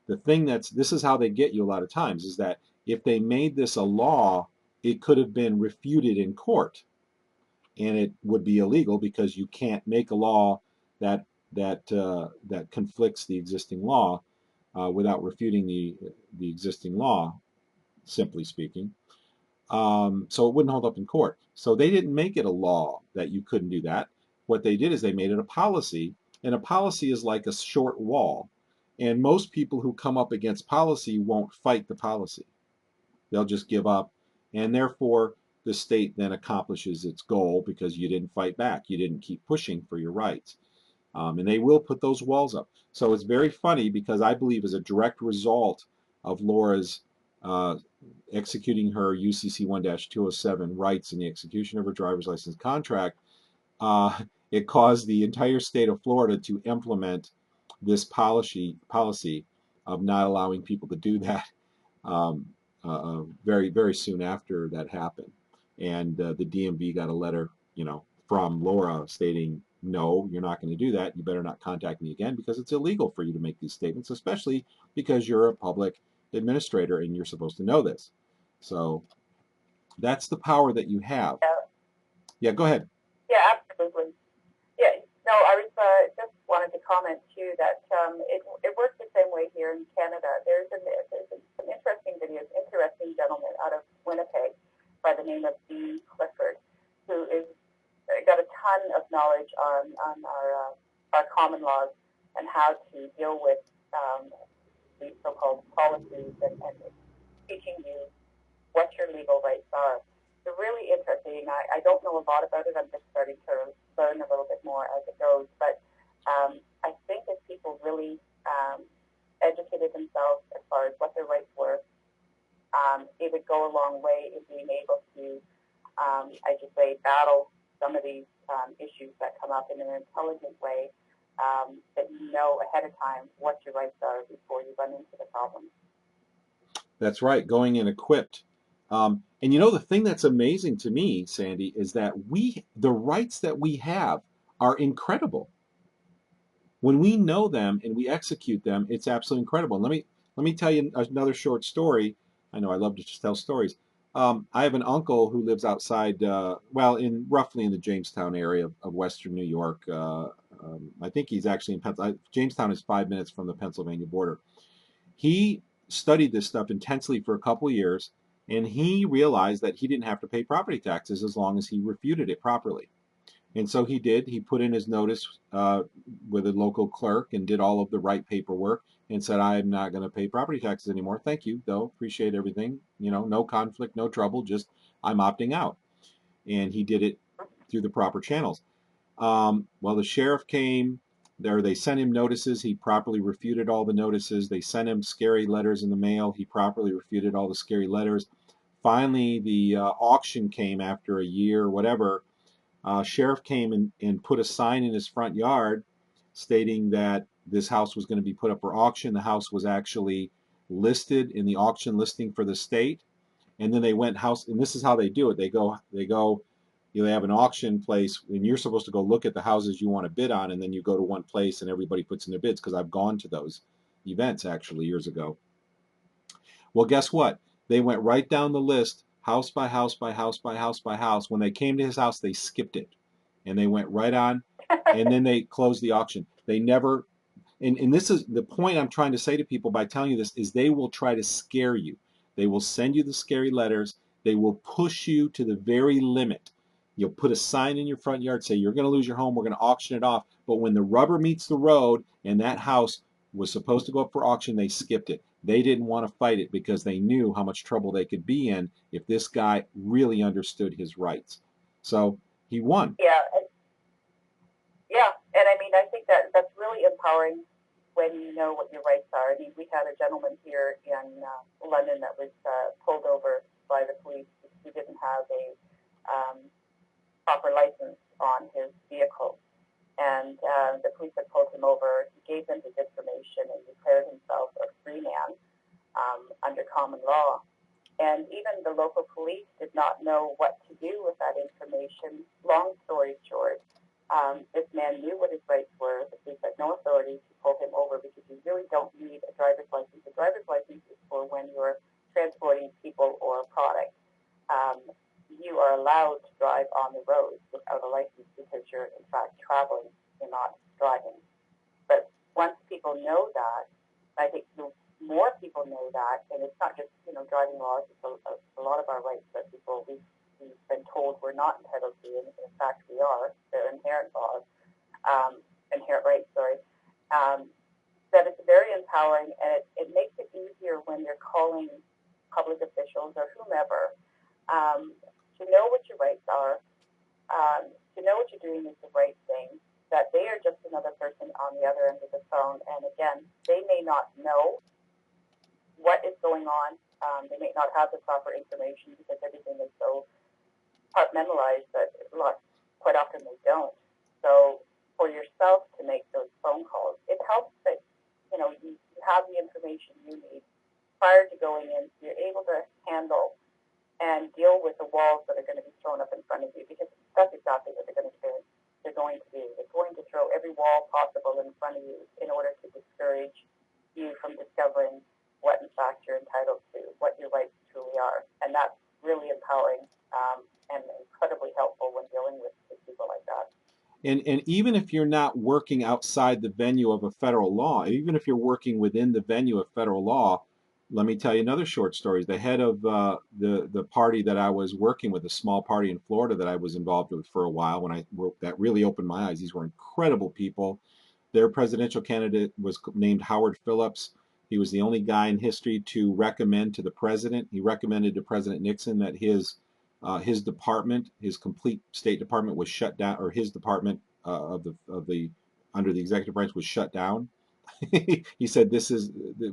This is how they get you a lot of times, is that if they made this a law, it could have been refuted in court, and it would be illegal because you can't make a law that conflicts the existing law without refuting the existing law, simply speaking. So it wouldn't hold up in court. So they didn't make it a law that you couldn't do that. What they did is they made it a policy, and a policy is like a short wall. And most people who come up against policy won't fight the policy. They'll just give up, and therefore the state then accomplishes its goal because you didn't fight back. You didn't keep pushing for your rights. And they will put those walls up. So it's very funny because I believe as a direct result of Laura's executing her UCC 1-207 rights in the execution of her driver's license contract, it caused the entire state of Florida to implement this policy of not allowing people to do that very, very soon after that happened. And the DMV got a letter, from Laura stating, no, you're not going to do that. You better not contact me again because it's illegal for you to make these statements, especially because you're a public administrator and you're supposed to know this. So that's the power that you have. Yeah, go ahead. Yeah, absolutely. Yeah, no, I was just wanted to comment too that it works the same way here in Canada. There's some interesting videos, interesting gentleman out of Winnipeg by the name of D. Clifford, who is got a ton of knowledge on our common laws and how to deal with these so-called policies and teaching you what your legal rights are. They're really interesting. I don't know a lot about it. I'm just starting to learn a little bit more as it goes. But I think if people really educated themselves as far as what their rights were, it would go a long way in being able to, I should say, battle some of these issues that come up in an intelligent way that you know ahead of time what your rights are before you run into the problem. That's right, going in equipped. And you know, the thing that's amazing to me, Sandi, is that the rights that we have are incredible. When we know them and we execute them, it's absolutely incredible. And let me tell you another short story. I know I love to just tell stories. I have an uncle who lives outside, well, in roughly in the Jamestown area of Western New York. I think he's actually in Pennsylvania. Jamestown is 5 minutes from the Pennsylvania border. He studied this stuff intensely for a couple of years, and he realized that he didn't have to pay property taxes as long as he refuted it properly. And so he did. He put in his notice with a local clerk and did all of the right paperwork and said, I'm not going to pay property taxes anymore. Thank you, though. Appreciate everything. You know, no conflict, no trouble, just I'm opting out. And he did it through the proper channels. Well, the sheriff came there. They sent him notices. He properly refuted all the notices. They sent him scary letters in the mail. He properly refuted all the scary letters. Finally, the auction came after a year or whatever. Sheriff came and put a sign in his front yard stating that this house was going to be put up for auction. The house was actually listed in the auction listing for the state. And then they went house, and this is how they do it. They go, you know, they have an auction place, and you're supposed to go look at the houses you want to bid on, and then you go to one place and everybody puts in their bids, because I've gone to those events actually years ago. Well, guess what? They went right down the list, house by house by house by house by house. When they came to his house, they skipped it, and they went right on, and then they closed the auction. They never, and this is the point I'm trying to say to people by telling you this, is they will try to scare you. They will send you the scary letters. They will push you to the very limit. You'll put a sign in your front yard, say you're going to lose your home, we're going to auction it off. But when the rubber meets the road and that house was supposed to go up for auction, they skipped it. They didn't want to fight it because they knew how much trouble they could be in if this guy really understood his rights. So he won. Yeah, and I mean, I think that's really empowering when you know what your rights are. I mean, we had a gentleman here in London that was pulled over by the police because he didn't have a proper license on his vehicle. And the police had pulled him over. He gave them his information and declared himself a free man under common law. And even the local police did not know what to do with that information. Long story short, this man knew what his rights were. The police had no authority to pull him over because you really don't need a driver's license. A driver's license is for when you're transporting people or a product. You are allowed to drive on the roads without a license because you're, in fact, traveling. You're not driving. But once people know that, I think the more people know that, and it's not just, you know, driving laws, it's a lot of our rights that we've been told we're not entitled to, and in fact we are. They're inherent laws, inherent rights, sorry. That it's very empowering, and it makes it easier when you're calling public officials or whomever to know what your rights are, to know what you're doing is the right thing, that they are just another person on the other end of the phone, and again, they may not know what is going on. They may not have the proper information because everything is so compartmentalized that quite often they don't. So for yourself to make those phone calls, it helps that, you know, you have the information you need prior to going in, so you're able to handle and deal with the walls that are going to be thrown up in front of you, because that's exactly what they're going to do. They're going to do. They're going to throw every wall possible in front of you in order to discourage you from discovering what, in fact, you're entitled to, what your rights truly are. And that's really empowering and incredibly helpful when dealing with people like that. And even if you're not working outside the venue of a federal law, even if you're working within the venue of federal law, let me tell you another short story. The head of the party that I was working with, a small party in Florida that I was involved with for a while, that really opened my eyes. These were incredible people. Their presidential candidate was named Howard Phillips. He was the only guy in history to recommend to the president. He recommended to President Nixon that his department, his complete State Department, was shut down, or his department of the under the executive branch was shut down. He said,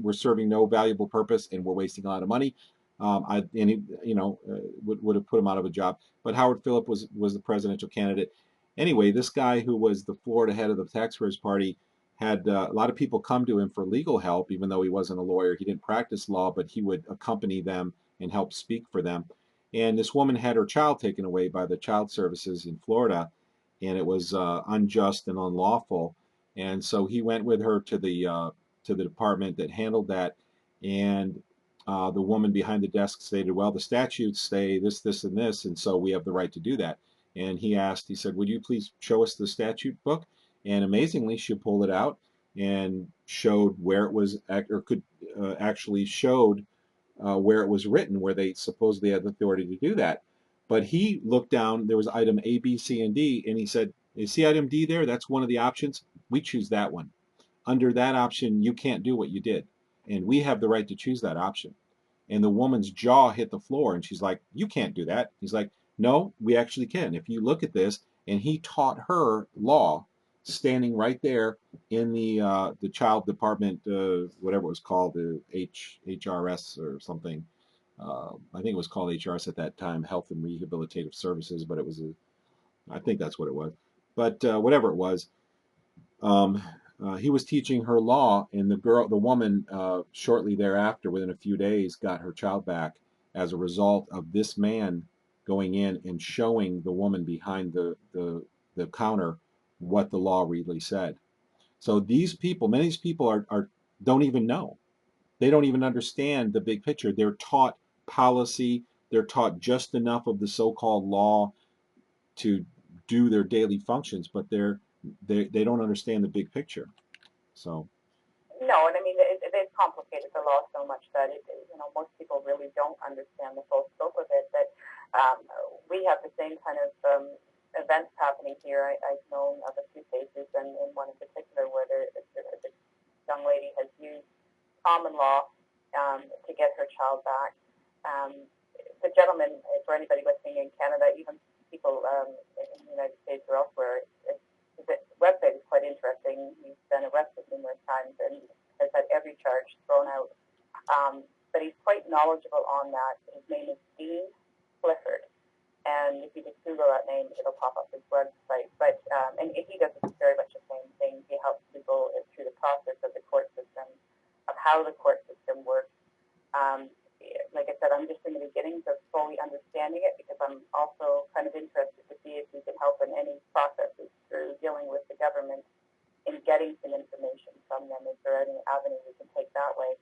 we're serving no valuable purpose and we're wasting a lot of money. Would have put him out of a job. But Howard Phillips was the presidential candidate, Anyway, this guy who was the Florida head of the taxpayers party had a lot of people come to him for legal help, even though he wasn't a lawyer. He didn't practice law, but he would accompany them and help speak for them. And this woman had her child taken away by the child services in Florida, and it was unjust and unlawful. And so he went with her to the department that handled that, and the woman behind the desk stated, "Well, the statutes say this, this, and this, and so we have the right to do that." And he said, "Would you please show us the statute book?" And amazingly, she pulled it out and showed where it was, or could actually showed where it was written, where they supposedly had the authority to do that. But he looked down, there was item A, B, C, and D, and he said, "You see item D there? That's one of the options. We choose that one. Under that option, you can't do what you did. And we have the right to choose that option." And the woman's jaw hit the floor, and she's like, "You can't do that." He's like, "No, we actually can. If you look at this," and he taught her law, standing right there in the child department, whatever it was called, the HRS or something. I think it was called HRS at that time, Health and Rehabilitative Services, but it was I think that's what it was. But whatever it was, um, he was teaching her law, and the woman, shortly thereafter, within a few days, got her child back as a result of this man going in and showing the woman behind the counter what the law really said. So these people, many of these people don't even know. They don't even understand the big picture. They're taught policy. They're taught just enough of the so-called law to do their daily functions, but they don't understand the big picture. So No, and I mean, they've complicated the law so much that most people really don't understand the full scope of it. That we have the same kind of events happening here. I've known of a few cases, and in one in particular where the young lady has used common law to get her child back. The gentleman, for anybody listening in Canada, even people in the United States or elsewhere, the website is quite interesting. He's been arrested numerous times and has had every charge thrown out. But he's quite knowledgeable on that. His name is Dean Clifford. And if you just Google that name, it'll pop up his website. But and he does very much the same thing. He helps people through the process of the court system, of how the court system works. Like I said, I'm just in the beginnings of fully understanding it, because I'm also kind of interested to see if we can help in any processes through dealing with the government in getting some information from them. Is there any avenue we can take that way?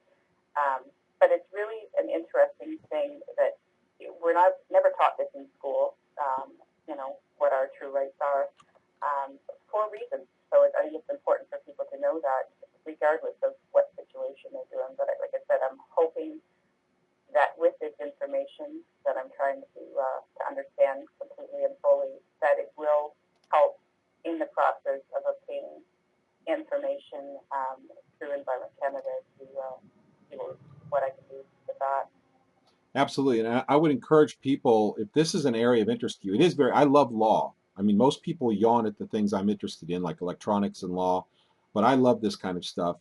But it's really an interesting thing that we're never taught this in school, what our true rights are, for reasons. So I think it's important for people to know that, regardless of what situation they're doing. But like I said, I'm hoping that with this information that I'm trying to understand completely and fully, that it will help in the process of obtaining information through Environment Canada to see what I can do with that. absolutely, and I would encourage people, if this is an area of interest to you, it is very. I love law. I mean, most people yawn at the things I'm interested in, like electronics and law, but I love this kind of stuff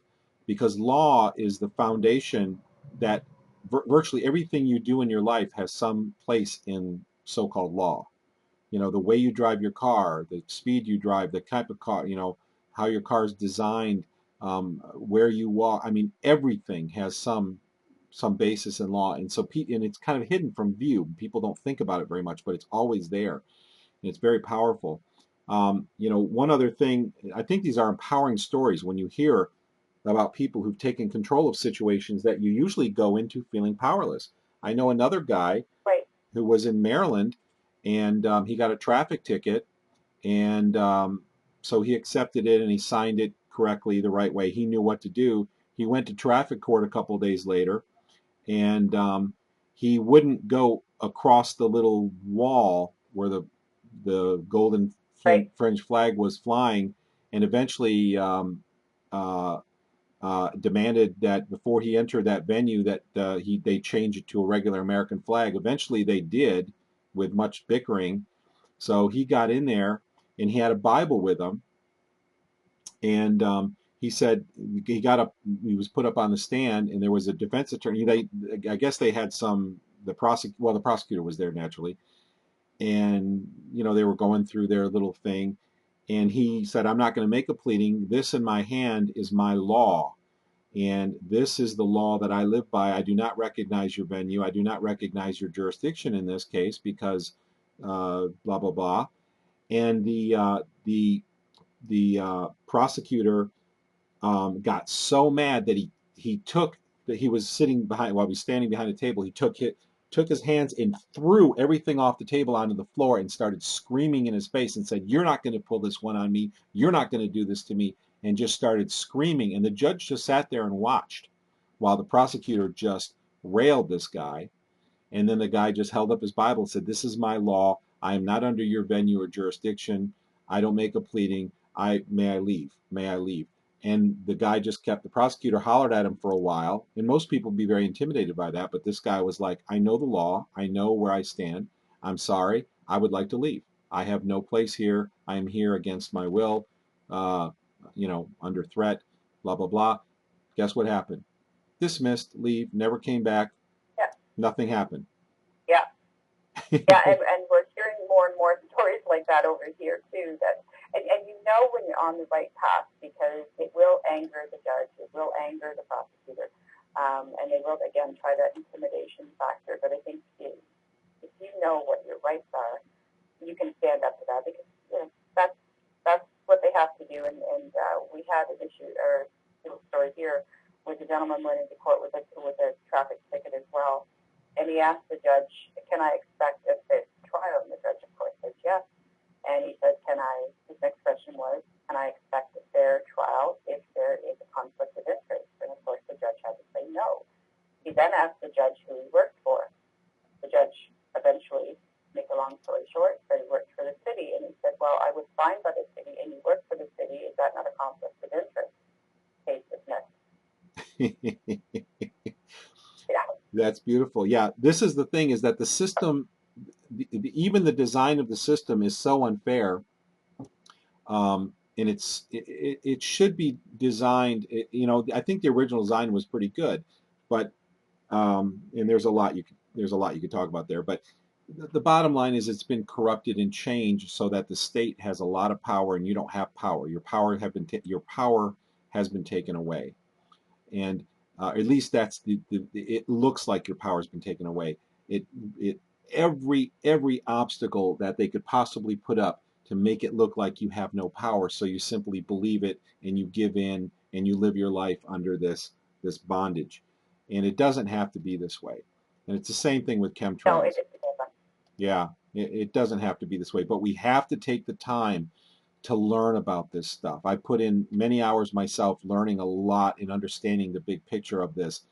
because law is the foundation that virtually everything you do in your life has some place in so-called law. The way you drive your car, the speed you drive, the type of car, how your car is designed, where you walk. I mean, everything has some basis in law, and and it's kind of hidden from view. People don't think about it very much, but it's always there, and it's very powerful. One other thing, I think these are empowering stories when you hear about people who've taken control of situations that you usually go into feeling powerless. I know another guy Right. who was in Maryland, and he got a traffic ticket, and so he accepted it and he signed it correctly the right way. He knew what to do. He went to traffic court a couple of days later, and he wouldn't go across the little wall where the golden Right. French flag was flying, and eventually uh, demanded that before he entered that venue that they change it to a regular American flag. Eventually they did, with much bickering. So he got in there and he had a Bible with him, and he said he got up. He was put up on the stand, and there was a defense attorney. I guess they had the prosecutor was there naturally, and they were going through their little thing, and he said, I'm not going to make a pleading. This in my hand is my law, and this is the law that I live by. I do not recognize your venue. I do not recognize your jurisdiction in this case because blah blah blah. And the prosecutor got so mad that he took that he was sitting behind while he was standing behind the table. He took his hands and threw everything off the table onto the floor and started screaming in his face and said, "You're not going to pull this one on me. You're not going to do this to me." And just started screaming. And the judge just sat there and watched while the prosecutor just railed this guy. And then the guy just held up his Bible and said, "This is my law. I am not under your venue or jurisdiction. I don't make a pleading. May I leave? May I leave?" And the guy just kept, the prosecutor hollered at him for a while. And most people would be very intimidated by that. But this guy was like, "I know the law. I know where I stand. I'm sorry. I would like to leave. I have no place here. I am here against my will, uh, under threat, blah, blah, blah." Guess what happened? Dismissed, leave, never came back. Yeah. Nothing happened. Yeah. Yeah, and we're hearing more and more stories like that over here too. And you know when you're on the right path, because it will anger the judge, it will anger the prosecutor, and they will again try that intimidation factor. But I think if you know what your rights are, you can stand up to that, because that's what they have to do. And we had an issue or little story here with a gentleman went into court with a traffic ticket as well. And he asked the judge, "Can I expect a fair trial?" And the judge, of course, said yes. And he said, his next question was, "Can I expect a fair trial if there is a conflict of interest?" And of course, the judge had to say no. He then asked the judge who he worked for. The judge eventually, make a long story short, said he worked for the city. And he said, "Well, I was fined by the city, and you work for the city. Is that not a conflict of interest?" Case dismissed. Yeah. That's beautiful. Yeah, this is the thing, is that the system, even the design of the system is so unfair. And it should be designed, I think the original design was pretty good, but and there's a lot you could talk about there, but the bottom line is it's been corrupted and changed so that the state has a lot of power and you don't have power. Your power has been taken away. And at least that's it looks like your power's been taken away. It every obstacle that they could possibly put up to make it look like you have no power, so you simply believe it and you give in and you live your life under this bondage. And it doesn't have to be this way. And it's the same thing with chemtrails. No, it doesn't. Yeah, it doesn't have to be this way, but we have to take the time to learn about this stuff. I put in many hours myself learning a lot and understanding the big picture of this.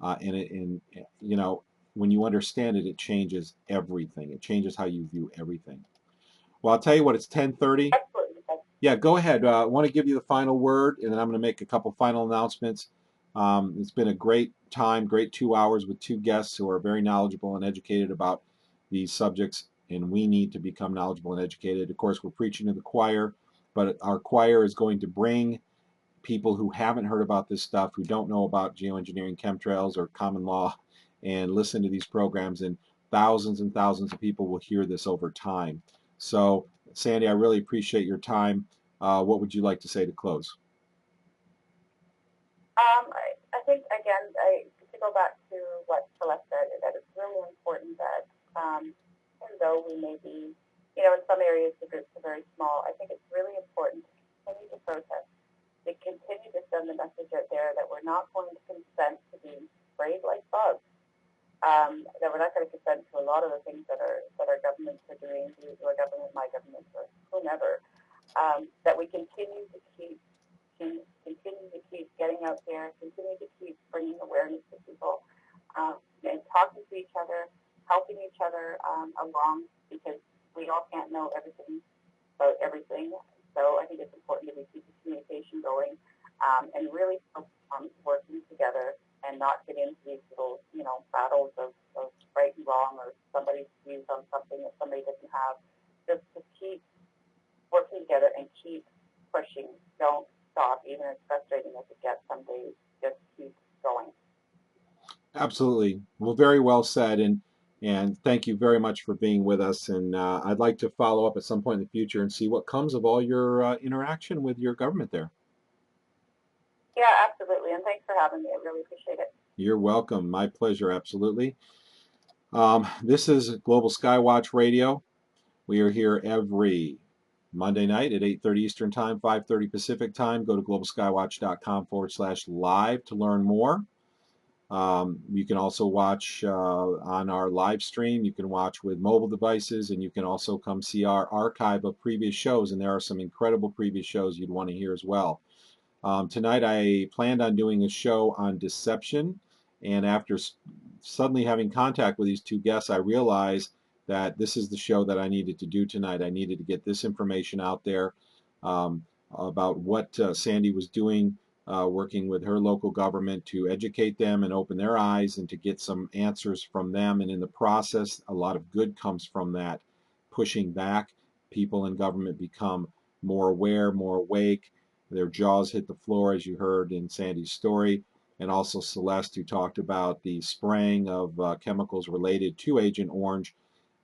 And when you understand it, it changes everything. It changes how you view everything. Well, I'll tell you what, it's 10:30. Absolutely. Yeah, go ahead. I want to give you the final word, and then I'm going to make a couple final announcements. It's been a great time, great 2 hours with two guests who are very knowledgeable and educated about these subjects, and we need to become knowledgeable and educated. Of course, we're preaching to the choir, but our choir is going to bring people who haven't heard about this stuff, who don't know about geoengineering, chemtrails, or common law, and listen to these programs, and thousands of people will hear this over time. So, Sandi, I really appreciate your time. What would you like to say to close? I think, again, to go back to what Celeste said, that it's really important that, even though we may be, in some areas the groups are very small, I think it's really important to continue to protest, to continue to send the message out there that we're not going to consent to being sprayed like bugs, that we're not going to consent to a lot of the things that our governments are doing, your government, my government, or whomever, that we continue to keep getting out there, continue to keep bringing awareness to people, and talking to each other, helping each other along, because we all can't know everything about everything. So I think it's important that we keep the communication going, and really focus on working together and not get into these little, battles of right and wrong, or somebody's views on something that somebody doesn't have. Just to keep working together and keep pushing. Don't stop, even as frustrating as it gets some days. Just keep going. Absolutely. Well, very well said. And And thank you very much for being with us. And I'd like to follow up at some point in the future and see what comes of all your interaction with your government there. Yeah, absolutely. And thanks for having me. I really appreciate it. You're welcome. My pleasure, absolutely. This is Global Skywatch Radio. We are here every Monday night at 8:30 Eastern Time, 5:30 Pacific Time. Go to globalskywatch.com/live to learn more. You can also watch on our live stream. You can watch with mobile devices, and you can also come see our archive of previous shows, and there are some incredible previous shows you'd want to hear as well. Tonight I planned on doing a show on deception, and after suddenly having contact with these two guests, I realized that this is the show that I needed to do tonight. I needed to get this information out there about what Sandi was doing, working with her local government to educate them and open their eyes and to get some answers from them. And in the process, a lot of good comes from that. Pushing back, people in government become more aware, more awake. Their jaws hit the floor, as you heard in Sandi's story, and also Celeste, who talked about the spraying of chemicals related to Agent Orange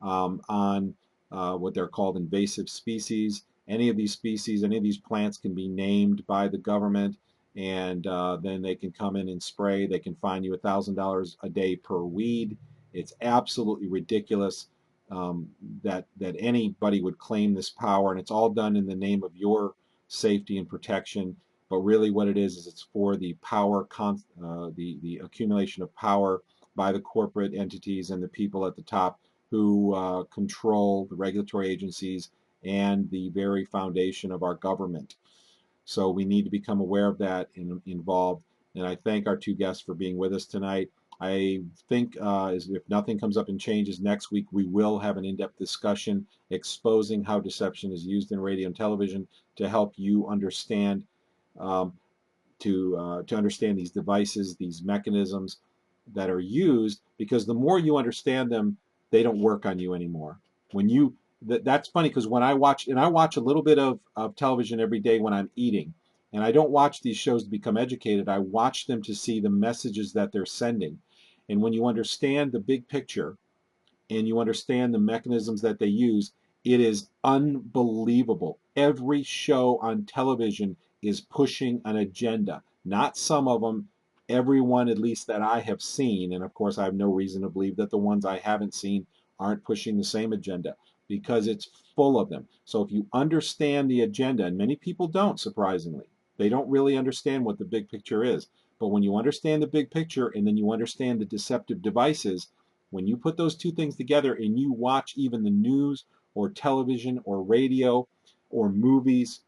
on what they're called invasive species. Any of these species, any of these plants can be named by the government, and then they can come in and spray. They can fine you $1,000 a day per weed. It's absolutely ridiculous that anybody would claim this power, and it's all done in the name of your safety and protection. But really, what it is it's for the power, the accumulation of power by the corporate entities and the people at the top who control the regulatory agencies and the very foundation of our government. So we need to become aware of that and involved. And I thank our two guests for being with us tonight. I think if nothing comes up and changes next week, we will have an in-depth discussion exposing how deception is used in radio and television to help you understand um, to understand these devices, these mechanisms that are used, because the more you understand them, they don't work on you anymore. When you that's funny because when I watch a little bit of television every day when I'm eating, and I don't watch these shows to become educated. I watch them to see the messages that they're sending. And when you understand the big picture and you understand the mechanisms that they use, it is unbelievable. Every show on television is pushing an agenda. Not some of them, every one at least that I have seen, and of course I have no reason to believe that the ones I haven't seen aren't pushing the same agenda because it's full of them. So if you understand the agenda, and many people don't, surprisingly, they don't really understand what the big picture is. But when you understand the big picture and then you understand the deceptive devices, when you put those two things together and you watch even the news or television or radio or movies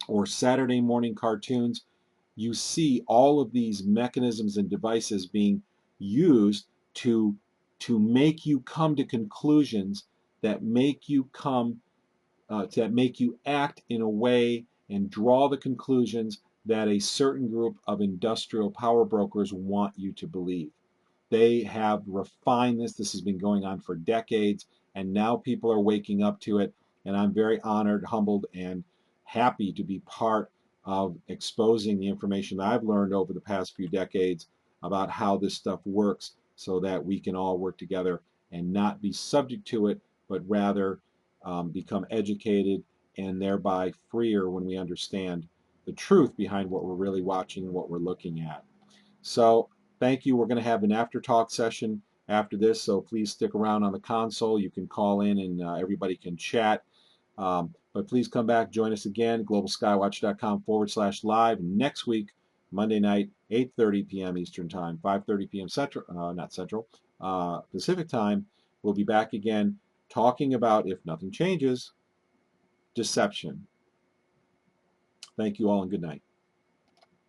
or Saturday morning cartoons, you see all of these mechanisms and devices being used to make you come to conclusions that make you act in a way and draw the conclusions that a certain group of industrial power brokers want you to believe. They have refined this. This has been going on for decades, and now people are waking up to it. And I'm very honored, humbled, and happy to be part of exposing the information that I've learned over the past few decades about how this stuff works so that we can all work together and not be subject to it, but rather become educated and thereby freer when we understand the truth behind what we're really watching and what we're looking at. So thank you. We're going to have an after talk session after this, so please stick around on the console. You can call in and everybody can chat. But please come back, join us again, globalskywatch.com/live next week, Monday night, 8:30 p.m. Eastern Time, 5:30 p.m. Pacific Time. We'll be back again talking about, if nothing changes, deception. Thank you all and good night.